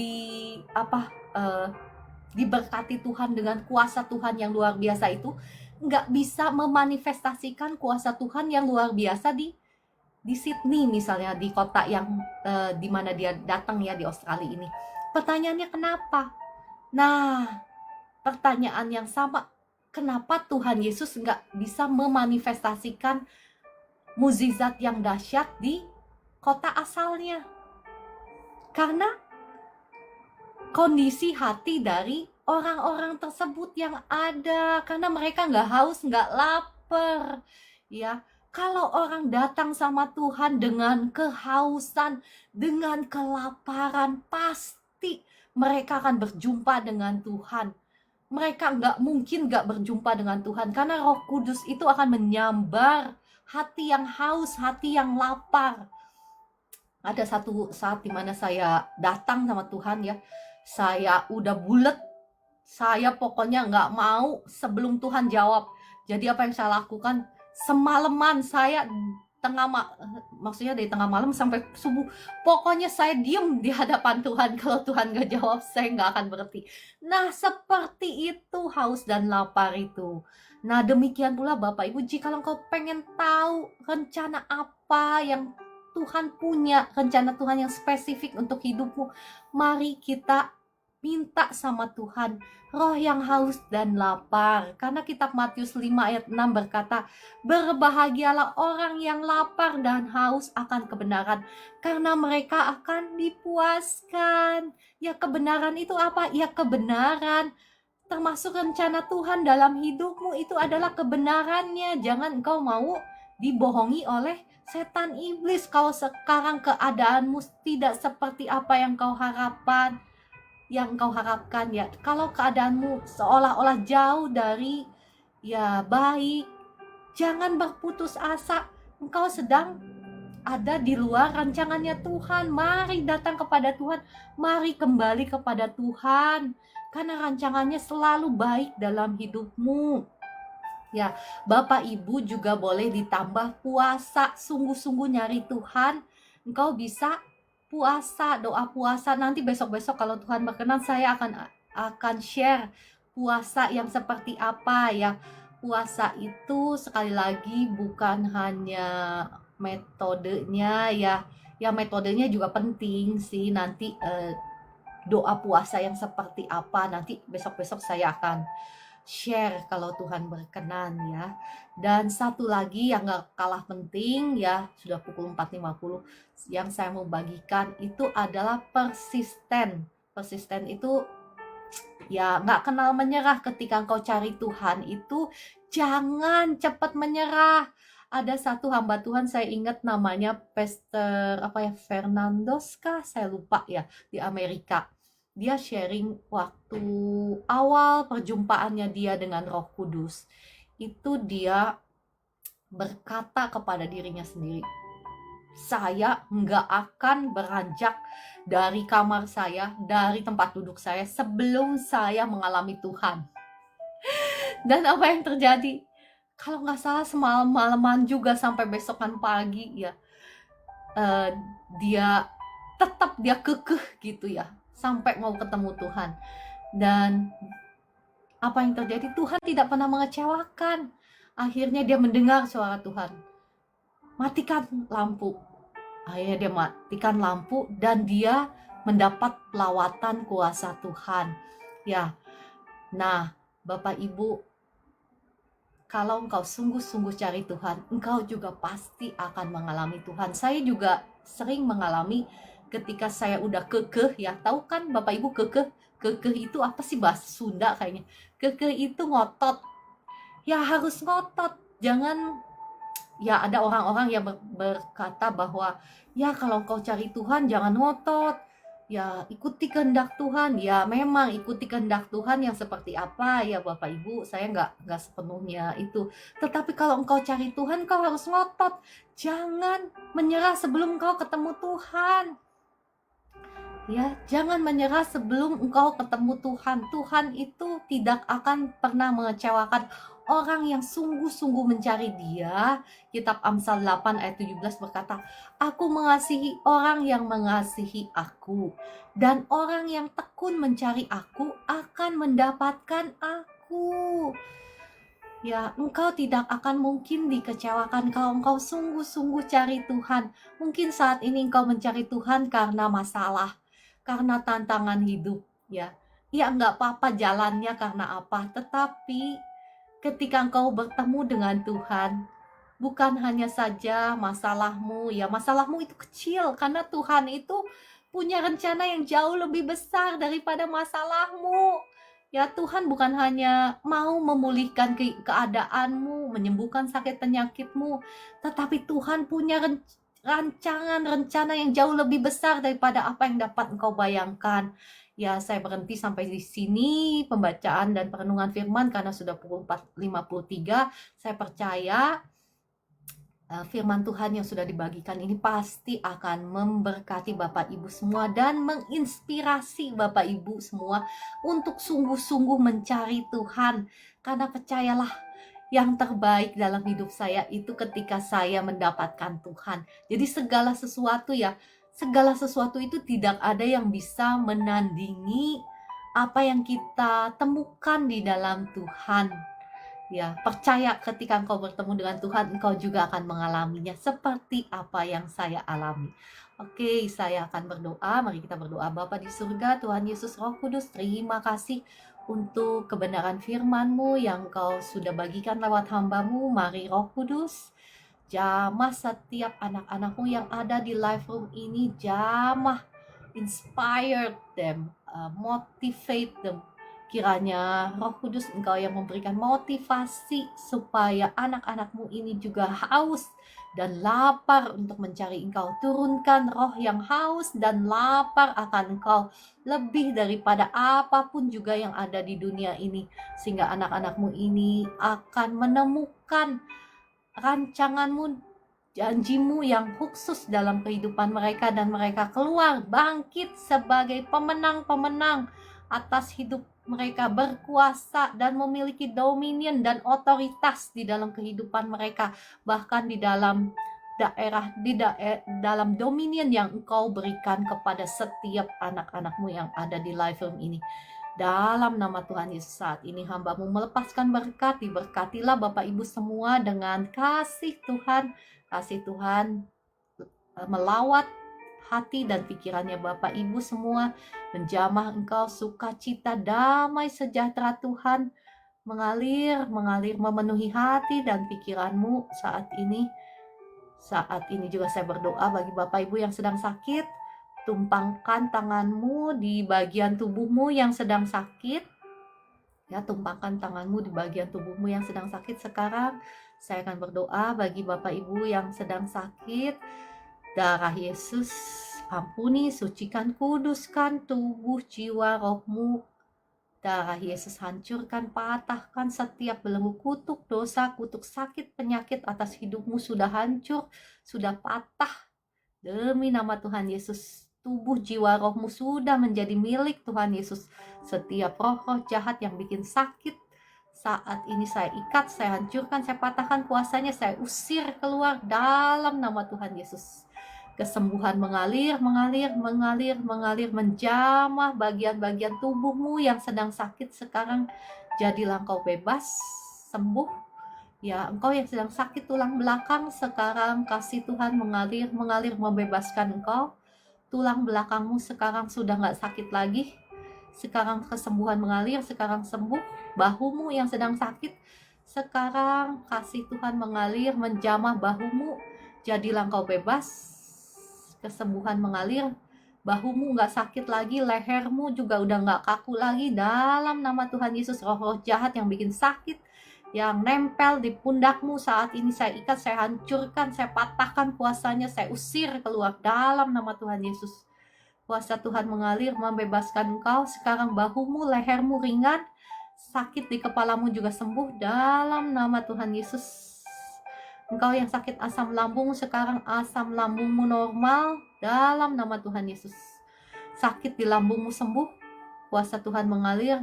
diberkati Tuhan dengan kuasa Tuhan yang luar biasa itu nggak bisa memanifestasikan kuasa Tuhan yang luar biasa di Sydney misalnya, di kota yang di mana dia datang ya, di Australia ini. Pertanyaannya kenapa? Nah, pertanyaan yang sama, kenapa Tuhan Yesus nggak bisa memanifestasikan mukjizat yang dahsyat di kota asalnya? Karena kondisi hati dari orang-orang tersebut yang ada, karena mereka nggak haus, nggak lapar, ya. Kalau orang datang sama Tuhan dengan kehausan, dengan kelaparan, pasti mereka akan berjumpa dengan Tuhan. Mereka nggak mungkin nggak berjumpa dengan Tuhan, karena Roh Kudus itu akan menyambar hati yang haus, hati yang lapar. Ada satu saat dimana saya datang sama Tuhan ya, saya udah bulet, saya pokoknya nggak mau sebelum Tuhan jawab. Jadi apa yang saya lakukan, semalaman saya maksudnya dari tengah malam sampai subuh, pokoknya saya diem di hadapan Tuhan. Kalau Tuhan gak jawab, saya nggak akan berhenti. Nah, seperti itu haus dan lapar itu. Nah, demikian pula Bapak Ibu, jika engkau pengen tahu rencana apa yang Tuhan punya, rencana Tuhan yang spesifik untuk hidupmu, mari kita minta sama Tuhan roh yang haus dan lapar. Karena kitab Matius 5 ayat 6 berkata, berbahagialah orang yang lapar dan haus akan kebenaran, karena mereka akan dipuaskan. Ya, kebenaran itu apa? Ya, kebenaran. Termasuk rencana Tuhan dalam hidupmu itu adalah kebenarannya. Jangan engkau mau dibohongi oleh setan iblis. Kalau sekarang keadaanmu tidak seperti apa yang kau harapkan, ya, kalau keadaanmu seolah-olah jauh dari baik, jangan berputus asa. Engkau sedang ada di luar rancangannya Tuhan. Mari datang kepada Tuhan, mari kembali kepada Tuhan, karena rancangannya selalu baik dalam hidupmu. Ya, Bapak Ibu juga boleh ditambah puasa, sungguh-sungguh nyari Tuhan. Engkau bisa puasa, doa puasa. Nanti besok-besok kalau Tuhan berkenan, saya akan share puasa yang seperti apa ya. Puasa itu sekali lagi bukan hanya metodenya ya metodenya juga penting sih. Nanti doa puasa yang seperti apa nanti besok-besok saya akan share kalau Tuhan berkenan ya. Dan satu lagi yang gak kalah penting ya, sudah pukul 4.50, yang saya mau bagikan itu adalah persisten. Persisten itu ya gak kenal menyerah. Ketika engkau cari Tuhan itu jangan cepat menyerah. Ada satu hamba Tuhan, saya ingat namanya Pastor Fernandos kah, saya lupa ya, di Amerika. Dia sharing waktu awal perjumpaannya dia dengan Roh Kudus. Itu dia berkata kepada dirinya sendiri, saya nggak akan beranjak dari kamar saya, dari tempat duduk saya, sebelum saya mengalami Tuhan. Dan apa yang terjadi? Kalau nggak salah semalam-malaman juga sampai besokan pagi ya, dia tetap kekeh gitu ya, sampai mau ketemu Tuhan. Dan apa yang terjadi? Tuhan tidak pernah mengecewakan. Akhirnya dia mendengar suara Tuhan, matikan lampu. Akhirnya dia matikan lampu dan dia mendapat pelawatan kuasa Tuhan ya. Nah, Bapak Ibu, kalau engkau sungguh-sungguh cari Tuhan, engkau juga pasti akan mengalami Tuhan. Saya juga sering mengalami ketika saya udah kekeh ya. Tahu kan Bapak Ibu, kekeh itu apa sih bahasa Sunda kayaknya? Kekeh itu ngotot. Ya harus ngotot. Jangan, ya ada orang-orang yang berkata bahwa ya kalau kau cari Tuhan jangan ngotot. Ya ikuti kehendak Tuhan. Ya memang ikuti kehendak Tuhan yang seperti apa ya Bapak Ibu. Saya nggak sepenuhnya itu. Tetapi kalau engkau cari Tuhan, kau harus ngotot. Jangan menyerah sebelum kau ketemu Tuhan. Ya, jangan menyerah sebelum engkau ketemu Tuhan. Tuhan itu tidak akan pernah mengecewakan orang yang sungguh-sungguh mencari Dia. Kitab Amsal 8 ayat 17 berkata, "Aku mengasihi orang yang mengasihi aku, dan orang yang tekun mencari aku akan mendapatkan aku." Ya, engkau tidak akan mungkin dikecewakan kalau engkau sungguh-sungguh cari Tuhan. Mungkin saat ini engkau mencari Tuhan karena masalah, karena tantangan hidup, ya. Ya, enggak apa-apa jalannya karena apa, tetapi ketika engkau bertemu dengan Tuhan, bukan hanya saja masalahmu, ya masalahmu itu kecil karena Tuhan itu punya rencana yang jauh lebih besar daripada masalahmu. Ya, Tuhan bukan hanya mau memulihkan keadaanmu, menyembuhkan sakit penyakitmu, tetapi Tuhan punya rancangan rencana yang jauh lebih besar daripada apa yang dapat engkau bayangkan. Ya, saya berhenti sampai di sini pembacaan dan perenungan firman karena sudah pukul 4.53. Saya percaya firman Tuhan yang sudah dibagikan ini pasti akan memberkati Bapak Ibu semua dan menginspirasi Bapak Ibu semua untuk sungguh-sungguh mencari Tuhan. Karena percayalah, yang terbaik dalam hidup saya itu ketika saya mendapatkan Tuhan. Jadi segala sesuatu itu tidak ada yang bisa menandingi apa yang kita temukan di dalam Tuhan. Ya, percaya ketika engkau bertemu dengan Tuhan, engkau juga akan mengalaminya seperti apa yang saya alami. Oke, saya akan berdoa. Mari kita berdoa. Bapa di surga, Tuhan Yesus Roh Kudus, terima kasih untuk kebenaran firman-Mu yang Engkau sudah bagikan lewat hamba-Mu. Mari Roh Kudus, jamah setiap anak-anak-Mu yang ada di live room ini, jamah, inspire them, motivate them. Kiranya Roh Kudus Engkau yang memberikan motivasi supaya anak-anak-Mu ini juga haus dan lapar untuk mencari Engkau. Turunkan roh yang haus dan lapar akan Engkau lebih daripada apapun juga yang ada di dunia ini. Sehingga anak-anak-Mu ini akan menemukan rancangan-Mu, janji-Mu yang khusus dalam kehidupan mereka, dan mereka keluar bangkit sebagai pemenang-pemenang atas hidup mereka, berkuasa dan memiliki dominion dan otoritas di dalam kehidupan mereka, bahkan di dalam dalam dominion yang Engkau berikan kepada setiap anak-anak-Mu yang ada di live room ini. Dalam nama Tuhan Yesus, saat ini hamba-Mu melepaskan berkat. Diberkatilah Bapak Ibu semua dengan kasih Tuhan. Kasih Tuhan melawat hati dan pikirannya Bapak Ibu semua, menjamah Engkau sukacita, damai sejahtera Tuhan mengalir memenuhi hati dan pikiranmu saat ini. Saat ini juga saya berdoa bagi Bapak Ibu yang sedang sakit. Tumpangkan tanganmu di bagian tubuhmu yang sedang sakit. Ya, tumpangkan tanganmu di bagian tubuhmu yang sedang sakit sekarang. Saya akan berdoa bagi Bapak Ibu yang sedang sakit. Darah Yesus ampuni, sucikan, kuduskan tubuh, jiwa, rohmu. Darah Yesus hancurkan, patahkan setiap belenggu, kutuk dosa, kutuk sakit, penyakit atas hidupmu sudah hancur, sudah patah. Demi nama Tuhan Yesus, tubuh, jiwa, rohmu sudah menjadi milik Tuhan Yesus. Setiap roh-roh jahat yang bikin sakit, saat ini saya ikat, saya hancurkan, saya patahkan kuasanya, saya usir keluar dalam nama Tuhan Yesus. Kesembuhan mengalir, menjamah bagian-bagian tubuhmu yang sedang sakit sekarang. Jadilah engkau bebas, sembuh. Ya, engkau yang sedang sakit tulang belakang, sekarang kasih Tuhan mengalir, membebaskan engkau. Tulang belakangmu sekarang sudah gak sakit lagi. Sekarang kesembuhan mengalir, sekarang sembuh. Bahumu yang sedang sakit, sekarang kasih Tuhan mengalir, menjamah bahumu. Jadilah engkau bebas. Kesembuhan mengalir, bahumu nggak sakit lagi, lehermu juga udah nggak kaku lagi dalam nama Tuhan Yesus. Roh-roh jahat yang bikin sakit, yang nempel di pundakmu saat ini saya ikat, saya hancurkan, saya patahkan kuasanya, saya usir keluar dalam nama Tuhan Yesus. Kuasa Tuhan mengalir membebaskan engkau. Sekarang bahumu, lehermu ringan, sakit di kepalamu juga sembuh dalam nama Tuhan Yesus. Engkau yang sakit asam lambung, sekarang asam lambungmu normal dalam nama Tuhan Yesus. Sakit di lambungmu sembuh. Kuasa Tuhan mengalir,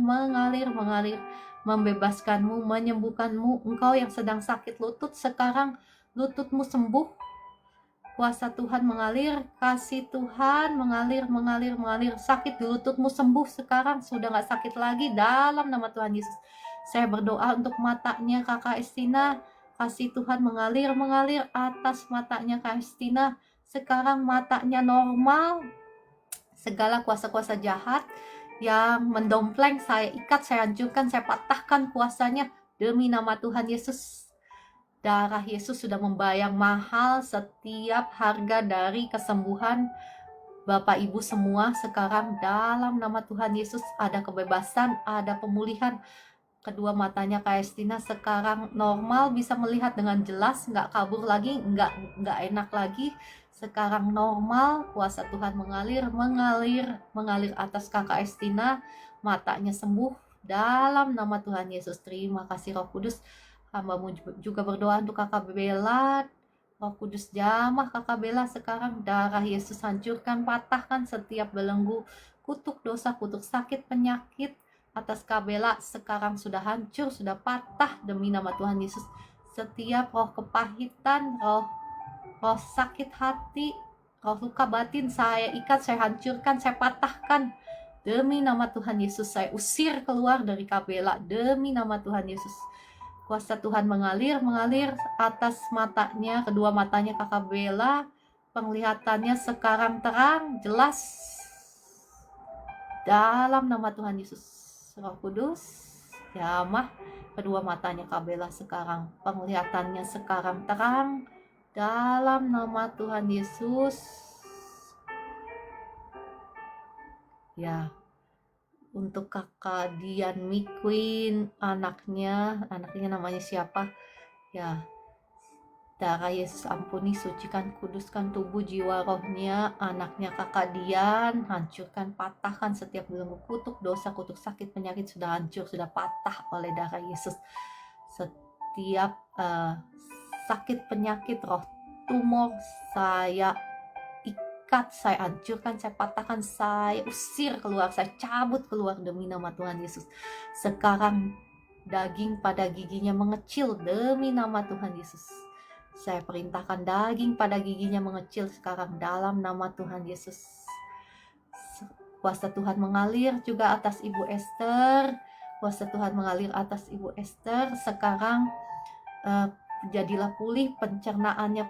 membebaskanmu, menyembuhkanmu. Engkau yang sedang sakit lutut, sekarang lututmu sembuh. Kuasa Tuhan mengalir, kasih Tuhan mengalir. Sakit di lututmu sembuh sekarang, sudah gak sakit lagi dalam nama Tuhan Yesus. Saya berdoa untuk matanya Kakak Estina. Kasih Tuhan mengalir atas matanya Kak Estina. Sekarang matanya normal. Segala kuasa-kuasa jahat yang mendompleng, saya ikat, saya hancurkan, saya patahkan kuasanya demi nama Tuhan Yesus. Darah Yesus sudah membayar mahal setiap harga dari kesembuhan Bapak Ibu semua. Sekarang dalam nama Tuhan Yesus ada kebebasan, ada pemulihan. Kedua matanya Kak Estina sekarang normal, bisa melihat dengan jelas, nggak kabur lagi, nggak enak lagi. Sekarang normal, kuasa Tuhan mengalir atas Kakak Estina, matanya sembuh dalam nama Tuhan Yesus. Terima kasih Roh Kudus. Hambamu juga berdoa untuk Kakak Bella. Roh Kudus jamah Kakak Bella sekarang, darah Yesus hancurkan, patahkan setiap belenggu, kutuk dosa, kutuk sakit, penyakit atas Kak Bella sekarang sudah hancur, sudah patah demi nama Tuhan Yesus. Setiap roh kepahitan, roh sakit hati, roh luka batin, saya ikat, saya hancurkan, saya patahkan demi nama Tuhan Yesus. Saya usir keluar dari Kak Bella demi nama Tuhan Yesus. Kuasa Tuhan mengalir atas matanya, kedua matanya Kakak Bella. Penglihatannya sekarang terang, jelas dalam nama Tuhan Yesus. Roh Kudus jamah kedua matanya Kak Bella sekarang, penglihatannya sekarang terang dalam nama Tuhan Yesus. Ya, untuk Kakak Dian McQueen, anaknya namanya siapa ya, darah Yesus ampuni, sucikan, kuduskan tubuh, jiwa, rohnya anaknya Kakak Dian. Hancurkan, patahkan setiap belenggu, kutuk dosa, kutuk sakit, penyakit sudah hancur, sudah patah oleh darah Yesus. Setiap sakit, penyakit, roh tumor, saya ikat, saya hancurkan, saya patahkan, saya usir keluar, saya cabut keluar demi nama Tuhan Yesus. Sekarang daging pada giginya mengecil demi nama Tuhan Yesus. Saya perintahkan daging pada giginya mengecil sekarang dalam nama Tuhan Yesus. Kuasa Tuhan mengalir juga atas Ibu Esther. Kuasa Tuhan mengalir atas Ibu Esther. Sekarang jadilah pulih, pencernaannya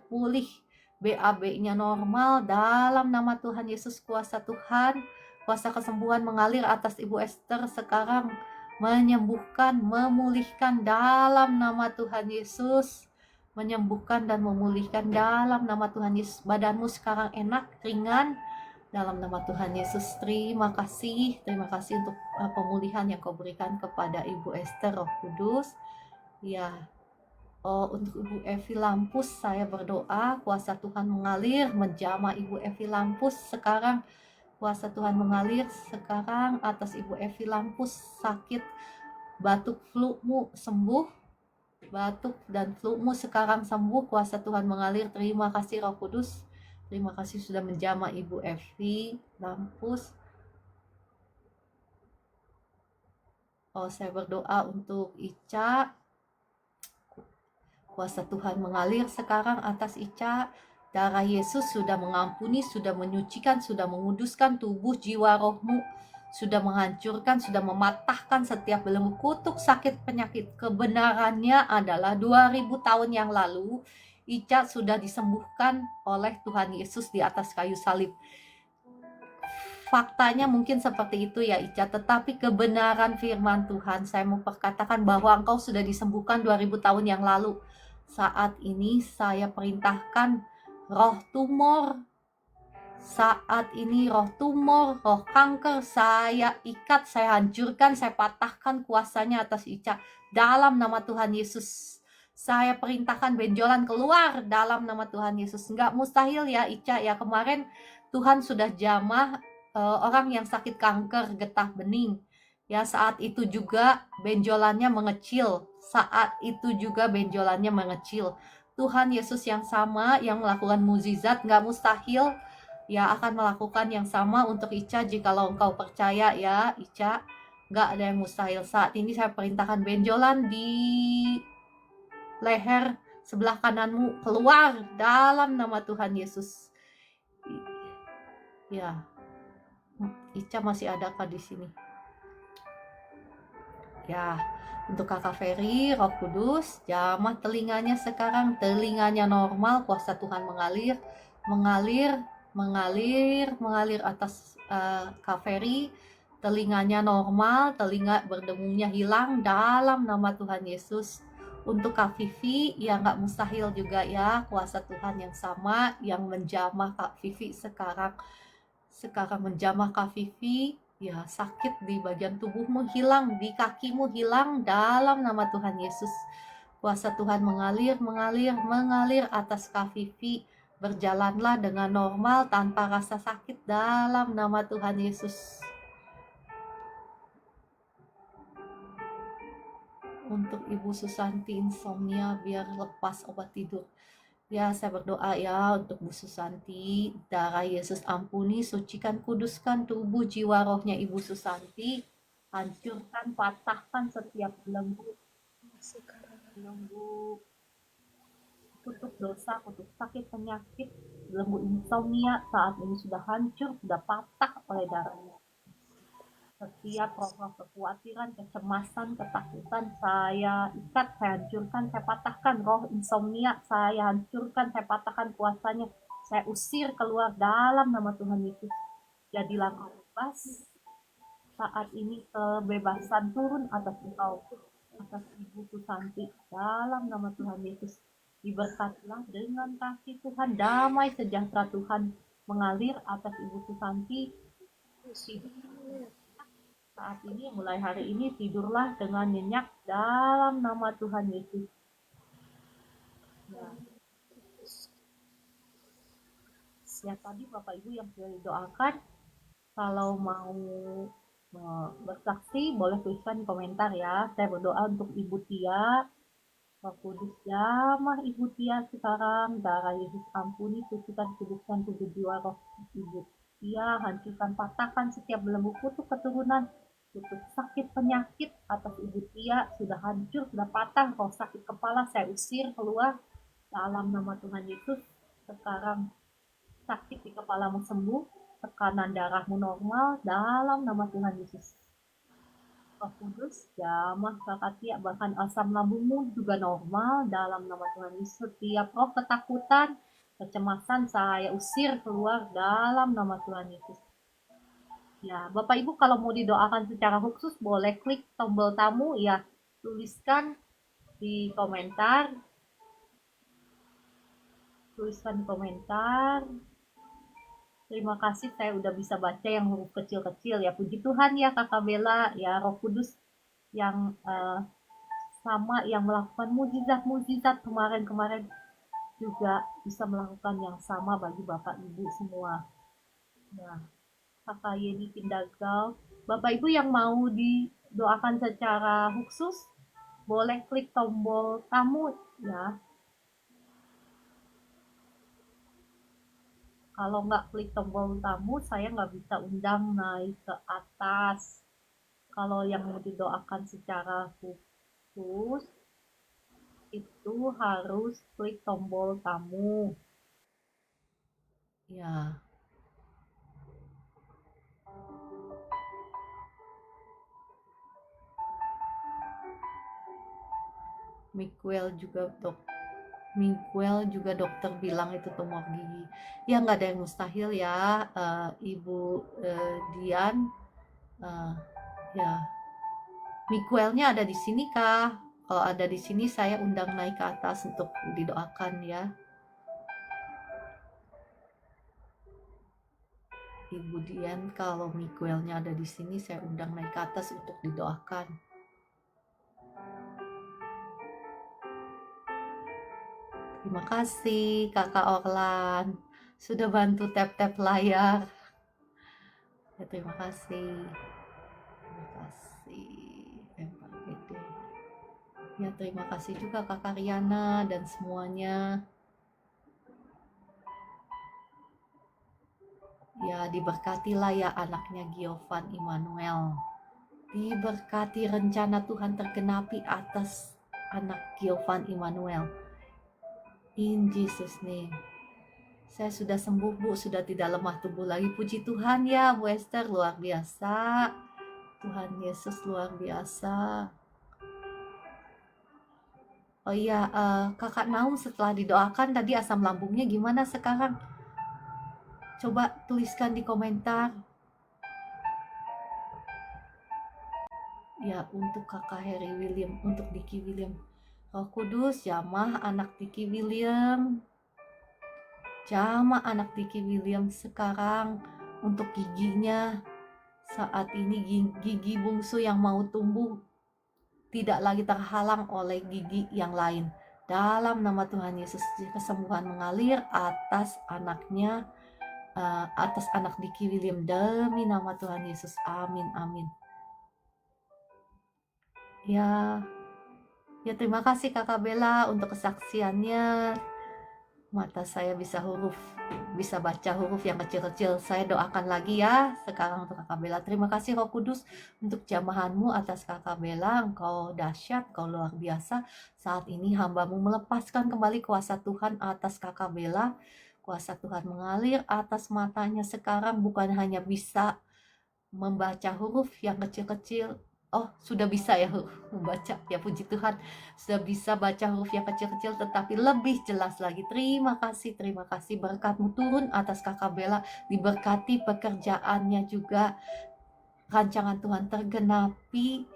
pulih, BAB-nya normal dalam nama Tuhan Yesus. Kuasa Tuhan, kuasa kesembuhan mengalir atas Ibu Esther sekarang, menyembuhkan, memulihkan dalam nama Tuhan Yesus. Menyembuhkan dan memulihkan dalam nama Tuhan Yesus. Badanmu sekarang enak, ringan dalam nama Tuhan Yesus. Terima kasih untuk pemulihan yang kau berikan kepada Ibu Esther, Roh Kudus. Ya, untuk Ibu Evi Lampus saya berdoa, kuasa Tuhan mengalir menjamah Ibu Evi Lampus sekarang. Kuasa Tuhan mengalir sekarang atas Ibu Evi Lampus. Sakit batuk flu-mu sembuh, batuk dan flu-mu sekarang sembuh. Kuasa Tuhan mengalir. Terima kasih Roh Kudus. Terima kasih sudah menjamah Ibu Evi Lampus. Saya berdoa untuk Ica. Kuasa Tuhan mengalir sekarang atas Ica. Darah Yesus sudah mengampuni, sudah menyucikan, sudah menguduskan tubuh, jiwa, rohmu. Sudah menghancurkan, sudah mematahkan setiap belenggu, kutuk, sakit, penyakit. Kebenarannya adalah 2000 tahun yang lalu Ica sudah disembuhkan oleh Tuhan Yesus di atas kayu salib. Faktanya mungkin seperti itu ya Ica, tetapi kebenaran firman Tuhan, saya mau perkatakan bahwa engkau sudah disembuhkan 2000 tahun yang lalu. Saat ini saya perintahkan roh tumor, Saat ini roh tumor, roh kanker, saya ikat, saya hancurkan, saya patahkan kuasanya atas Ica. Dalam nama Tuhan Yesus. Saya perintahkan benjolan keluar dalam nama Tuhan Yesus. Nggak mustahil ya Ica ya. Kemarin Tuhan sudah jamah orang yang sakit kanker, getah bening. Ya, saat itu juga benjolannya mengecil. Saat itu juga benjolannya mengecil. Tuhan Yesus yang sama yang melakukan mukjizat, nggak mustahil ya akan melakukan yang sama untuk Ica. Jikalau engkau percaya ya Ica, nggak ada yang mustahil. Saat ini saya perintahkan benjolan di leher sebelah kananmu keluar dalam nama Tuhan Yesus. Ya, Ica masih adakah di sini? Ya, untuk Kakak Ferry, Roh Kudus, jamah telinganya sekarang, telinganya normal, kuasa Tuhan mengalir atas Kak Ferry, telinganya normal, telinga berdengungnya hilang dalam nama Tuhan Yesus. Untuk Kak Vivi, ya nggak mustahil juga ya, kuasa Tuhan yang sama yang menjamah Kak Vivi sekarang menjamah Kak Vivi. Ya, sakit di bagian tubuhmu hilang, di kakimu hilang dalam nama Tuhan Yesus. Kuasa Tuhan mengalir atas Kak Vivi. Berjalanlah dengan normal tanpa rasa sakit dalam nama Tuhan Yesus. Untuk Ibu Susanti insomnia, biar lepas obat tidur. Ya, saya berdoa ya untuk Bu Susanti. Darah Yesus ampuni, sucikan, kuduskan tubuh, jiwa, rohnya Ibu Susanti. Hancurkan, patahkan setiap belenggu. Kutuk dosa, kutuk sakit, penyakit, belenggu insomnia saat ini sudah hancur, sudah patah oleh darahnya. Setiap roh-roh kekhawatiran, kecemasan, ketakutan, saya ikat, saya hancurkan, saya patahkan. Roh insomnia, saya hancurkan, saya patahkan kuasanya. Saya usir keluar dalam nama Tuhan Yesus. Jadilah kau bebas. Saat ini kebebasan turun atas engkau, atas Ibu Susanti. Dalam nama Tuhan Yesus. Diberkatilah dengan kasih Tuhan, damai sejahtera Tuhan mengalir atas Ibu Susanti. Saat ini, mulai hari ini, tidurlah dengan nyenyak dalam nama Tuhan Yesus. Ya. Ya, tadi Bapak Ibu yang sudah didoakan, kalau mau bersaksi, boleh tuliskan di komentar ya. Saya berdoa untuk Ibu Tia. Roh Kudus jamah Ibu Tia sekarang. Darah Yesus ampuni, sucikan, kuduskan tubuh jiwa roh Ibu Tia. Hancurkan, patahkan setiap belenggu kutuk keturunan. Kutuk sakit penyakit atas Ibu Tia sudah hancur, sudah patah. Roh sakit kepala saya usir keluar dalam nama Tuhan Yesus. Sekarang sakit di kepalamu sembuh, tekanan darahmu normal dalam nama Tuhan Yesus. Roh Kudus jamah Kakak Tia, bahkan asam lambungmu juga normal dalam nama Tuhan Yesus. Setiap roh ketakutan, kecemasan saya usir keluar dalam nama Tuhan Yesus. Ya, Bapak Ibu kalau mau didoakan secara khusus boleh klik tombol tamu ya, tuliskan di komentar. Terima kasih, saya udah bisa baca yang huruf kecil-kecil ya. Puji Tuhan ya Kakak Bella, ya Roh Kudus yang sama yang melakukan mukjizat kemarin juga bisa melakukan yang sama bagi Bapak Ibu semua. Ya. Kakak Yeni Pindagal. Bapak Ibu yang mau didoakan secara khusus, boleh klik tombol tamu ya. Kalau nggak klik tombol tamu, saya nggak bisa undang naik ke atas. Kalau yang mau didoakan secara khusus, itu harus klik tombol tamu. Ya. Miguel juga dokter bilang itu tumor gigi. Ya nggak ada yang mustahil ya, Ibu Dian. Ya, Miguelnya ada di sini kah? Kalau ada di sini saya undang naik ke atas untuk didoakan ya. Ibu Dian, kalau Miguelnya ada di sini, saya undang naik ke atas untuk didoakan. Terima kasih Kakak Orlan sudah bantu tap-tap layar. Ya, terima kasih. Terima kasih. Empar gede. Ya, terima kasih juga Kakak Riana dan semuanya. Ya, diberkatilah ya anaknya Giovan Immanuel. Diberkati rencana Tuhan tergenapi atas anak Giovan Immanuel. In Jesus name. Saya sudah sembuh, Bu, sudah tidak lemah tubuh lagi. Puji Tuhan ya, Bu Esther, luar biasa. Tuhan Yesus luar biasa. Oh iya, Kakak Naum setelah didoakan tadi asam lambungnya gimana sekarang? Coba tuliskan di komentar. Ya, untuk Kakak Harry William, untuk Diki William. Roh Kudus, jamah anak Diki William. Jamah anak Diki William sekarang untuk giginya. Saat ini gigi bungsu yang mau tumbuh tidak lagi terhalang oleh gigi yang lain. Dalam nama Tuhan Yesus, kesembuhan mengalir atas anaknya, atas anak Diki William, demi nama Tuhan Yesus. Amin, amin. Ya, terima kasih Kakak Bella untuk kesaksiannya. Mata saya bisa baca huruf yang kecil-kecil. Saya doakan lagi ya sekarang untuk Kakak Bella. Terima kasih Roh Kudus untuk jamahanmu atas Kakak Bella. Engkau dahsyat, engkau luar biasa. Saat ini hambamu melepaskan kembali kuasa Tuhan atas Kakak Bella. Kuasa Tuhan mengalir atas matanya sekarang, bukan hanya bisa membaca huruf yang kecil-kecil. Oh, sudah bisa ya membaca, ya puji Tuhan. Sudah bisa baca huruf yang kecil-kecil, tetapi lebih jelas lagi. Terima kasih berkatmu turun atas Kakak Bella. Diberkati pekerjaannya juga. Rancangan Tuhan tergenapi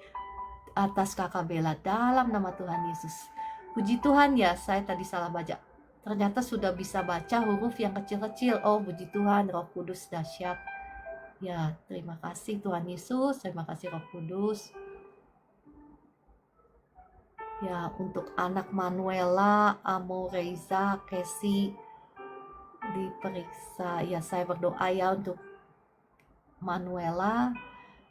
atas Kakak Bella dalam nama Tuhan Yesus. Puji Tuhan ya, saya tadi salah baca. Ternyata sudah bisa baca huruf yang kecil-kecil. Oh, puji Tuhan, Roh Kudus dahsyat. Ya, terima kasih Tuhan Yesus, terima kasih Roh Kudus. Ya, untuk anak Manuela, Amoreiza, Casey diperiksa. Ya, saya berdoa ya untuk Manuela.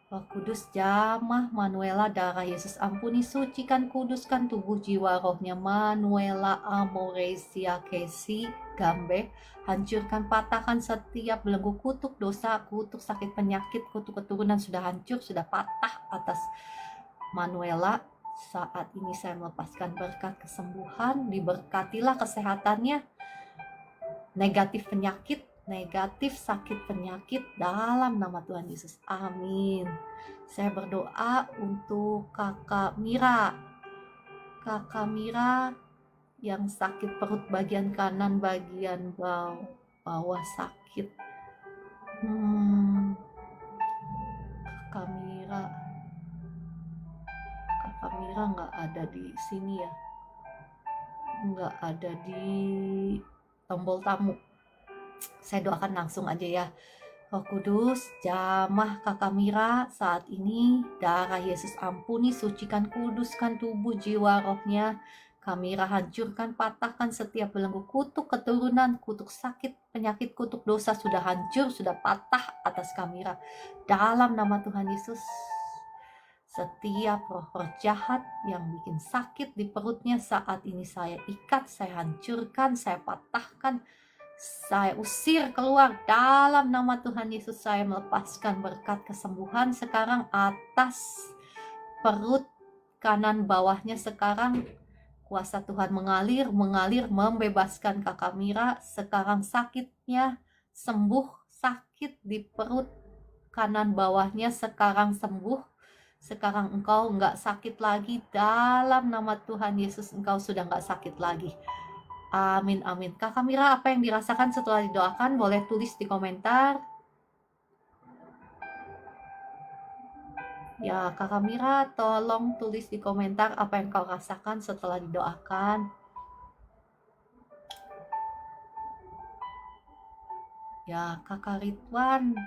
Roh Kudus jamah Manuela, darah Yesus ampuni, sucikan, kuduskan tubuh jiwa rohnya Manuela, Amoresia, Casey, Gambe. Hancurkan, patahkan setiap belenggu, kutuk dosa, kutuk sakit penyakit, kutuk keturunan sudah hancur, sudah patah atas Manuela. Saat ini saya melepaskan berkat kesembuhan, diberkatilah kesehatannya, negatif penyakit, negatif sakit penyakit dalam nama Tuhan Yesus. Amin. Saya berdoa untuk Kakak Mira. Kakak Mira yang sakit perut bagian kanan, bagian bawah sakit. Kakak Mira nggak ada di sini ya. Nggak ada di tombol tamu. Saya doakan langsung aja ya. Roh Kudus, jamah Kakak Mira saat ini, darah Yesus ampuni, sucikan, kuduskan tubuh, jiwa, rohnya. Kamira hancurkan, patahkan setiap belenggu, kutuk keturunan, kutuk sakit, penyakit, kutuk dosa sudah hancur, sudah patah atas Kamira. Dalam nama Tuhan Yesus, setiap roh-roh jahat yang bikin sakit di perutnya saat ini saya ikat, saya hancurkan, saya patahkan, saya usir keluar dalam nama Tuhan Yesus. Saya melepaskan berkat kesembuhan sekarang atas perut kanan bawahnya sekarang. Kuasa Tuhan mengalir, membebaskan Kakak Mira. Sekarang sakitnya sembuh, sakit di perut kanan bawahnya sekarang sembuh. Sekarang engkau nggak sakit lagi dalam nama Tuhan Yesus. Engkau sudah nggak sakit lagi. Amin, amin. Kakak Mira, apa yang dirasakan setelah didoakan? Boleh tulis di komentar. Ya, Kakak Mira, tolong tulis di komentar apa yang kau rasakan setelah didoakan. Ya, Kakak Ridwan,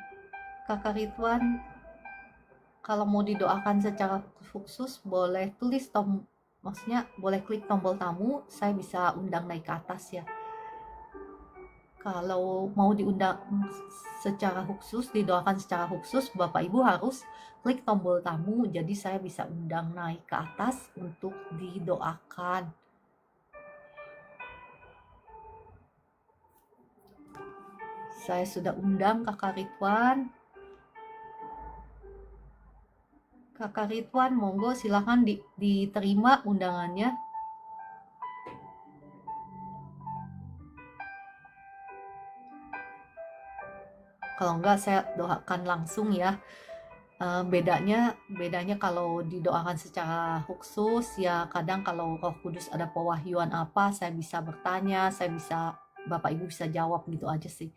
Kakak Ridwan kalau mau didoakan secara khusus boleh tulis maksudnya boleh klik tombol tamu, saya bisa undang naik ke atas ya. Kalau mau diundang secara khusus, didoakan secara khusus, Bapak Ibu harus klik tombol tamu, jadi saya bisa undang naik ke atas untuk didoakan. Saya sudah undang Kakak Ridwan. Kakak Ridwan, monggo silahkan diterima undangannya. Kalau enggak saya doakan langsung ya. Bedanya kalau didoakan secara khusus ya, kadang kalau Roh Kudus ada pewahyuan apa, saya bisa bertanya, Bapak Ibu bisa jawab gitu aja sih.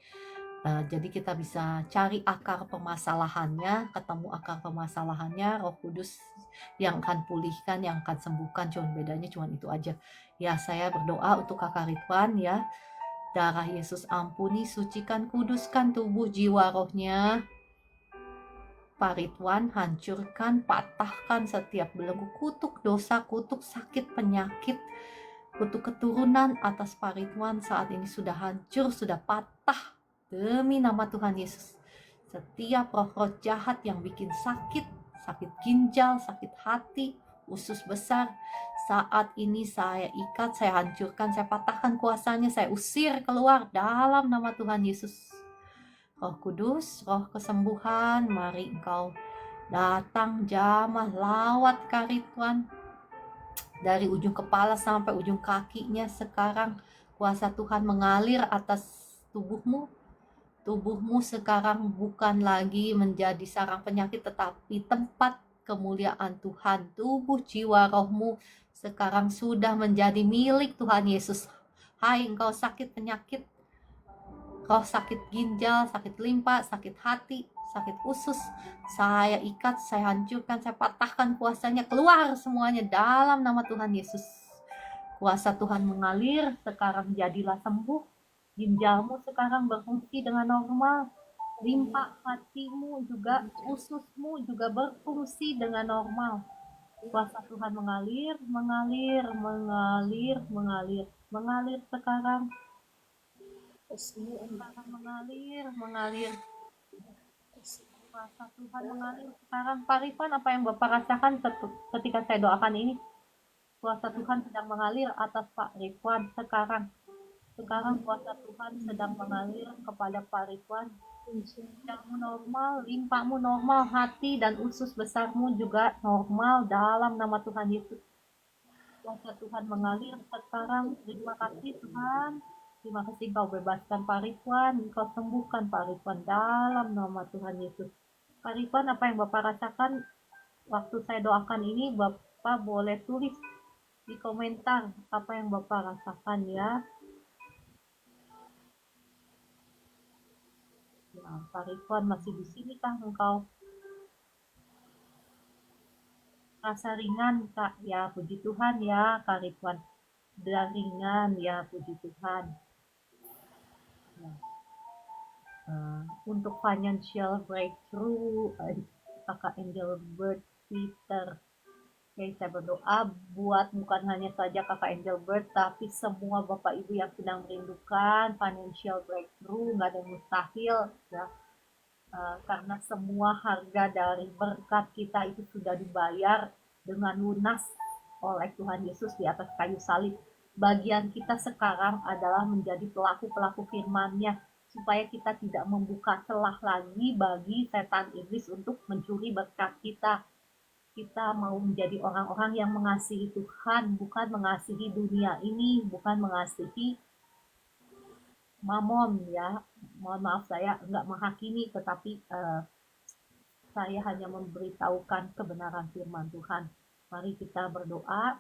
Jadi kita bisa cari akar permasalahannya, ketemu akar permasalahannya, Roh Kudus yang akan pulihkan, yang akan sembuhkan, bedanya cuma itu aja. Ya, saya berdoa untuk Kakak Ridwan ya. Darah Yesus ampuni, sucikan, kuduskan tubuh, jiwa, rohnya. Pak Ridwan, hancurkan, patahkan setiap belenggu, kutuk dosa, kutuk sakit, penyakit, kutuk keturunan atas Pak Ridwan saat ini sudah hancur, sudah patah demi nama Tuhan Yesus. Setiap roh-roh jahat yang bikin sakit ginjal, sakit hati, usus besar, saat ini saya ikat, saya hancurkan, saya patahkan kuasanya, saya usir keluar dalam nama Tuhan Yesus. Roh Kudus, roh kesembuhan, mari engkau datang jamah lawat Kak Ridwan dari ujung kepala sampai ujung kakinya. Sekarang kuasa Tuhan mengalir atas tubuhmu. Tubuhmu sekarang bukan lagi menjadi sarang penyakit, tetapi tempat kemuliaan Tuhan. Tubuh, jiwa, rohmu sekarang sudah menjadi milik Tuhan Yesus. Hai engkau sakit penyakit, roh sakit ginjal, sakit limpa, sakit hati, sakit usus, saya ikat, saya hancurkan, saya patahkan kuasanya, keluar semuanya dalam nama Tuhan Yesus. Kuasa Tuhan mengalir, sekarang jadilah sembuh. Ginjalmu sekarang berfungsi dengan normal. Limpa hatimu juga, ususmu juga berfungsi dengan normal. Kuasa Tuhan mengalir, mengalir, mengalir, mengalir, mengalir sekarang. Sekarang mengalir, mengalir. Kuasa Tuhan mengalir sekarang. Pak Rifan, apa yang Bapak rasakan ketika saya doakan ini? Kuasa Tuhan sedang mengalir atas Pak Rifan sekarang. Sekarang kuasa Tuhan sedang mengalir kepada Pak Rifan. Ginjalmu normal, limpamu normal, hati dan usus besarmu juga normal dalam nama Tuhan Yesus. Kuasa Tuhan mengalir sekarang. Terima kasih Tuhan. Terima kasih Kau bebaskan Pak Ridwan, Kau sembuhkan Pak Ridwan dalam nama Tuhan Yesus. Pak Ridwan, apa yang Bapak rasakan waktu saya doakan ini? Bapak boleh tulis di komentar apa yang Bapak rasakan ya. Nah, Pak Ridwan masih di sini kah engkau? Rasa ringan Kak, ya puji Tuhan ya Kak Ridwan. Ringan ya puji Tuhan. Untuk financial breakthrough, Kakak Angel Bird Twitter. Oke, saya berdoa buat bukan hanya saja Kakak Angel Bird, tapi semua Bapak Ibu yang sedang merindukan financial breakthrough, nggak ada yang mustahil ya. Karena semua harga dari berkat kita itu sudah dibayar dengan lunas oleh Tuhan Yesus di atas kayu salib. Bagian kita sekarang adalah menjadi pelaku-pelaku firman-Nya, supaya kita tidak membuka celah lagi bagi setan iblis untuk mencuri berkat kita. Kita mau menjadi orang-orang yang mengasihi Tuhan, bukan mengasihi dunia ini, bukan mengasihi mamon ya. Mohon maaf saya nggak menghakimi, tetapi saya hanya memberitahukan kebenaran firman Tuhan. Mari kita berdoa.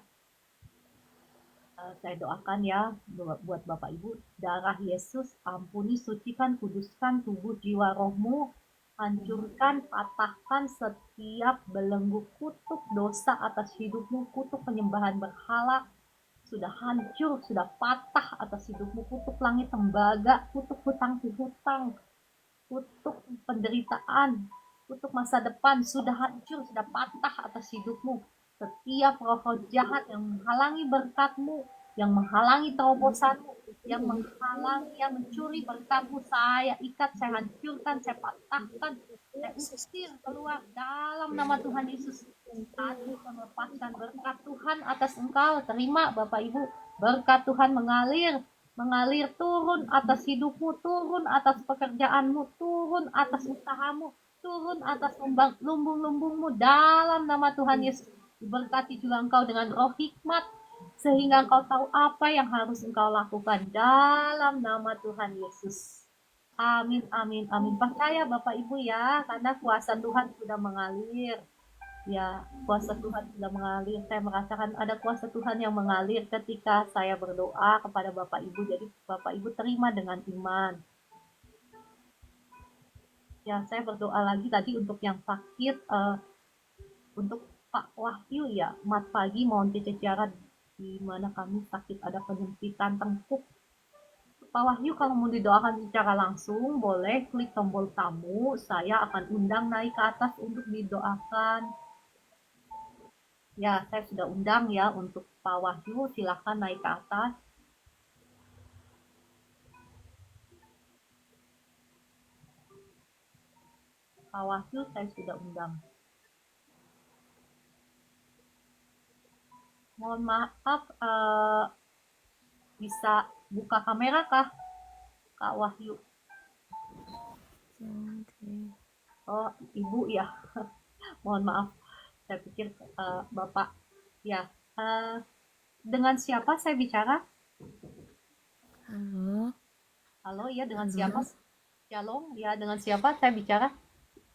Saya doakan ya buat Bapak Ibu, darah Yesus ampuni, sucikan, kuduskan tubuh, jiwa, rohmu, hancurkan, patahkan setiap belenggu kutuk dosa atas hidupmu, kutuk penyembahan berhala, sudah hancur, sudah patah atas hidupmu, kutuk langit tembaga, kutuk hutang piutang, kutuk penderitaan, kutuk masa depan sudah hancur, sudah patah atas hidupmu. Setiap roh jahat yang menghalangi berkatmu, yang menghalangi terobosanmu, yang menghalangi, yang mencuri berkatmu, saya ikat, saya hancurkan, saya patahkan, saya usir keluar dalam nama Tuhan Yesus. Saat ini saya melepaskan berkat Tuhan atas engkau. Terima Bapak Ibu, berkat Tuhan mengalir turun atas hidupmu, turun atas pekerjaanmu, turun atas usahamu, turun atas lumbung-lumbungmu dalam nama Tuhan Yesus. Diberkati juga engkau dengan roh hikmat, sehingga engkau tahu apa yang harus engkau lakukan dalam nama Tuhan Yesus. Amin, amin, amin. Percaya Bapak Ibu ya, karena kuasa Tuhan sudah mengalir. Ya, kuasa Tuhan sudah mengalir. Saya merasakan ada kuasa Tuhan yang mengalir ketika saya berdoa kepada Bapak Ibu. Jadi Bapak Ibu terima dengan iman. Ya, saya berdoa lagi tadi untuk yang sakit, untuk Pak Wahyu ya, Mat Pagi mohon Cececara di mana kami sakit ada penyempitan tengkuk. Pak Wahyu kalau mau didoakan secara langsung boleh klik tombol tamu, saya akan undang naik ke atas untuk didoakan. Ya, saya sudah undang ya untuk Pak Wahyu, silahkan naik ke atas. Pak Wahyu saya sudah undang. Mohon maaf, bisa buka kamera kah, Kak Wahyu? Oh, Ibu ya. Mohon maaf, saya pikir Bapak. Ya, dengan siapa saya bicara? Halo. Halo, ya dengan siapa? Shalom, ya dengan siapa saya bicara?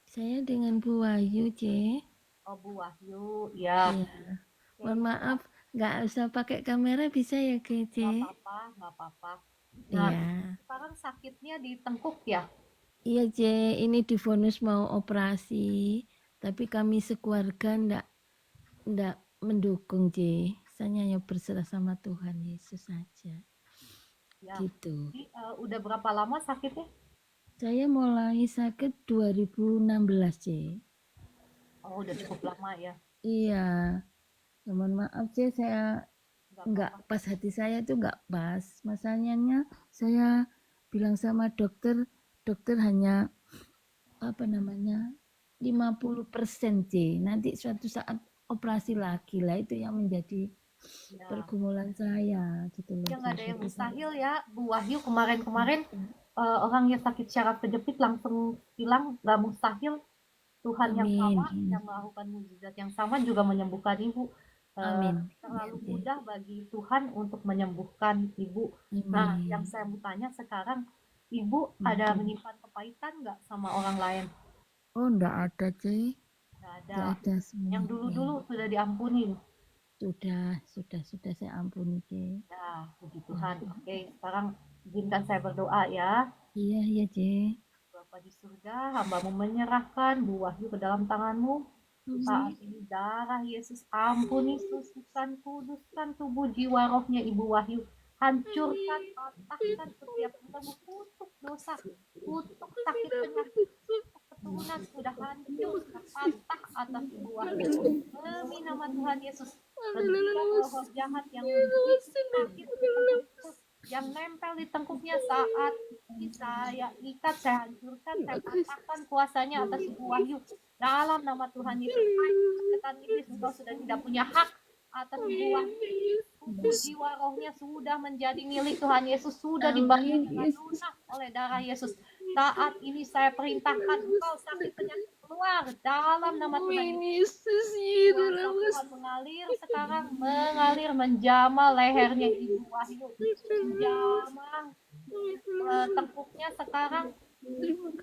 Saya dengan Bu Wahyu, C. Oh, Bu Wahyu, ya. Iya. Mohon maaf, nggak usah pakai kamera bisa ya, C? Nggak apa-apa. Nah, Iya. sekarang sakitnya di tengkuk ya? Iya, C. Ini divonis mau operasi, tapi kami sekeluarga ndak mendukung, C. Saya hanya berserah sama Tuhan Yesus saja. Ya. Gitu. Jadi, udah berapa lama sakitnya? Saya mulai sakit 2016, C. Oh, udah cukup lama ya. Iya. Mohon maaf, C. Saya Nggak nggak pas, hati saya itu nggak pas. Masalahnya saya bilang sama dokter hanya 50% C. Nanti suatu saat operasi lagi lah, itu yang menjadi ya. pergumulan saya gitu loh. Ya nggak ada yang Jadi mustahil ya, Bu Wahyu. Kemarin orang yang sakit syaraf kejepit langsung hilang, nggak mustahil. Tuhan yang amin, sama, yang melakukan mukjizat yang sama juga menyembuhkan Ibu. amin, Terlalu ya, mudah bagi Tuhan untuk menyembuhkan Ibu. Nah, yang amin. saya mau tanya sekarang, Ibu ada menyimpan kepahitan nggak sama orang lain? Oh, enggak ada, C. Nggak Enggak ada. ada semua. Yang dulu-dulu sudah diampuni. Sudah saya ampuni, C. Ya, puji Tuhan. Oke, sekarang izinkan saya berdoa ya. Iya, C. Bapa di surga, hambamu menyerahkan Bu Wahyu ke dalam tanganmu. Saat ini darah Yesus ampuni, sucikan, kuduskan tubuh jiwa rohnya Ibu Wahyu. Hancurkan, patahkan setiap belenggu, kutuk dosa, kutuk sakit penyakit, kutuk keturunan sudah hancur, sudah patah atas Ibu Wahyu. Demi nama Tuhan Yesus, setiap roh jahat yang sakit yang nempel di tengkuknya saat ini saya ikat, saya hancurkan, saya patahkan kuasanya atas Ibu Wahyu dalam nama Tuhan Yesus. Setan iblis, engkau sudah tidak punya hak atas Ibu Wahyu. Tubuh jiwa rohnya sudah menjadi milik Tuhan Yesus, sudah dibayar dengan lunas oleh darah Yesus. Saat ini saya perintahkan engkau sakit penyakit keluar dalam nama Tuhan Yesus. Kuasa Tuhan mengalir sekarang, mengalir menjamah lehernya Ibu Wahyu, menjamah tengkuknya sekarang.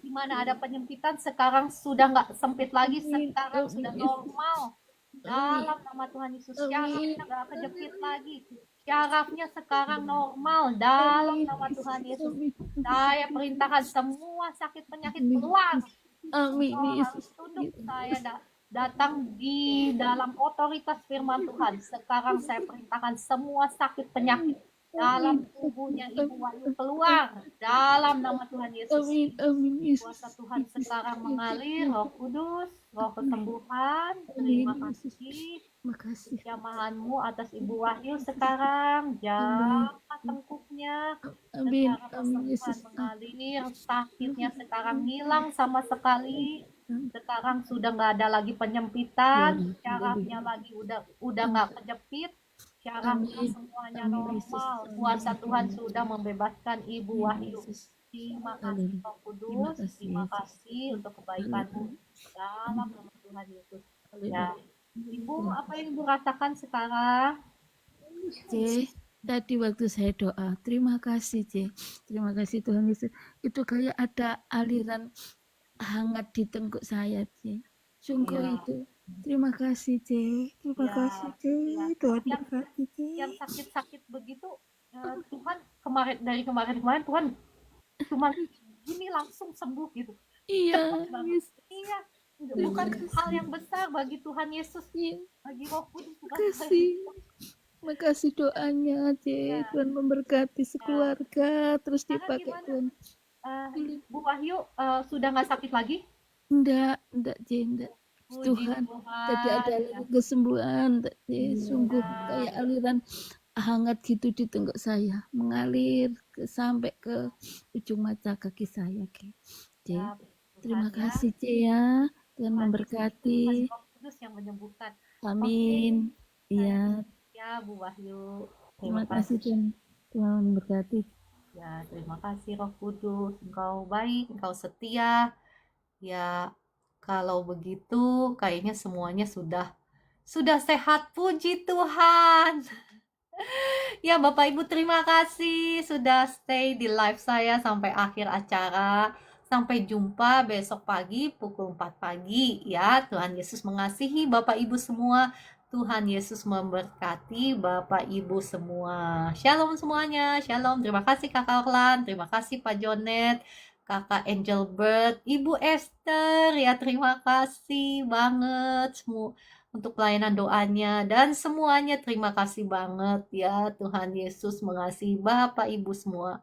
Di mana ada penyempitan sekarang sudah nggak sempit lagi, sekarang sudah normal dalam nama Tuhan Yesus. Syarafnya nggak kejepit lagi, syarafnya sekarang normal dalam nama Tuhan Yesus. Saya perintahkan semua sakit penyakit keluar. Engkau harus tunduk. Saya datang di dalam otoritas firman Tuhan. Sekarang saya perintahkan semua sakit penyakit dalam Amin. tubuhnya Ibu Amin. Wahyu keluar dalam nama Tuhan Yesus. Amin. Amin. Yesus. Kuasa Tuhan Yesus. sekarang Yesus. mengalir, Roh Kudus, Roh kesembuhan. Amin. Terima Yesus. kasih Makasih. jamahanmu atas Ibu Wahyu sekarang. Amin. Jamah tengkuknya Amin. secara Amin. kesembuhan Yesus. mengalir, sakitnya sekarang hilang sama sekali. Sekarang sudah nggak ada lagi penyempitan, Glory. syarafnya lagi udah nggak kejepit, syarafnya Amin. semuanya Amin. Yesus. normal. Kuasa Tuhan sudah membebaskan Ibu Amin. Wahyu. Yesus. Terima kasih Haleluya. Roh Terima Kudus, kasih terima Yesus. kasih untuk kebaikanmu dalam nama Tuhan Yesus. Ya, Ibu, apa yang Ibu rasakan sekarang? C, tadi waktu saya doa, terima kasih C, terima kasih Tuhan Yesus. Itu kayak ada aliran hangat di tengkuk saya C. Sungguh Ya, itu. Terima kasih C, terima ya, kasih C, ya. Tuhan Yang berkati C. yang sakit-sakit begitu, Tuhan dari kemarin Tuhan cuma gini langsung sembuh gitu. Iya, Cepat banget. yes. Iya, Terima bukan kasih. hal yang besar bagi Tuhan Yesus, Iya, bagi Roh Kudus bukan hal yang kasih. besar. Makasih doanya C, Ya, Tuhan memberkati sekeluarga, terus sekarang dipakai gimana? Tuhan. Bu Wahyu sudah nggak sakit lagi? Enggak C, enggak. Puji Tuhan, tadi Tuhan. ada aliran kesembuhan, sungguh kayak aliran hangat gitu di tenggok saya, mengalir sampai ke ujung mata kaki saya, C. Ya, Terima Tuhan ya. kasih, C ya. Tuhan Tuhan memberkati. Yesus, Roh Kudus yang menyembuhkan. Amin. Iya. Ya, Bu Wahyu. Terima kasih Tuhan. Tuhan memberkati. Ya, terima kasih Roh Kudus. Engkau baik, Engkau setia. Ya, kalau begitu kayaknya semuanya sudah sehat. Puji Tuhan. Ya, Bapak Ibu terima kasih sudah stay di live saya sampai akhir acara. Sampai jumpa besok pagi pukul 4 pagi ya. Tuhan Yesus mengasihi Bapak Ibu semua. Tuhan Yesus memberkati Bapak Ibu semua. Shalom semuanya. Shalom. Terima kasih Kakak Orlan. Terima kasih Pak Jonet. Kakak Angel Bird. Ibu Esther. Ya terima kasih banget semua untuk pelayanan doanya dan semuanya terima kasih banget ya. Tuhan Yesus mengasihi Bapak Ibu semua.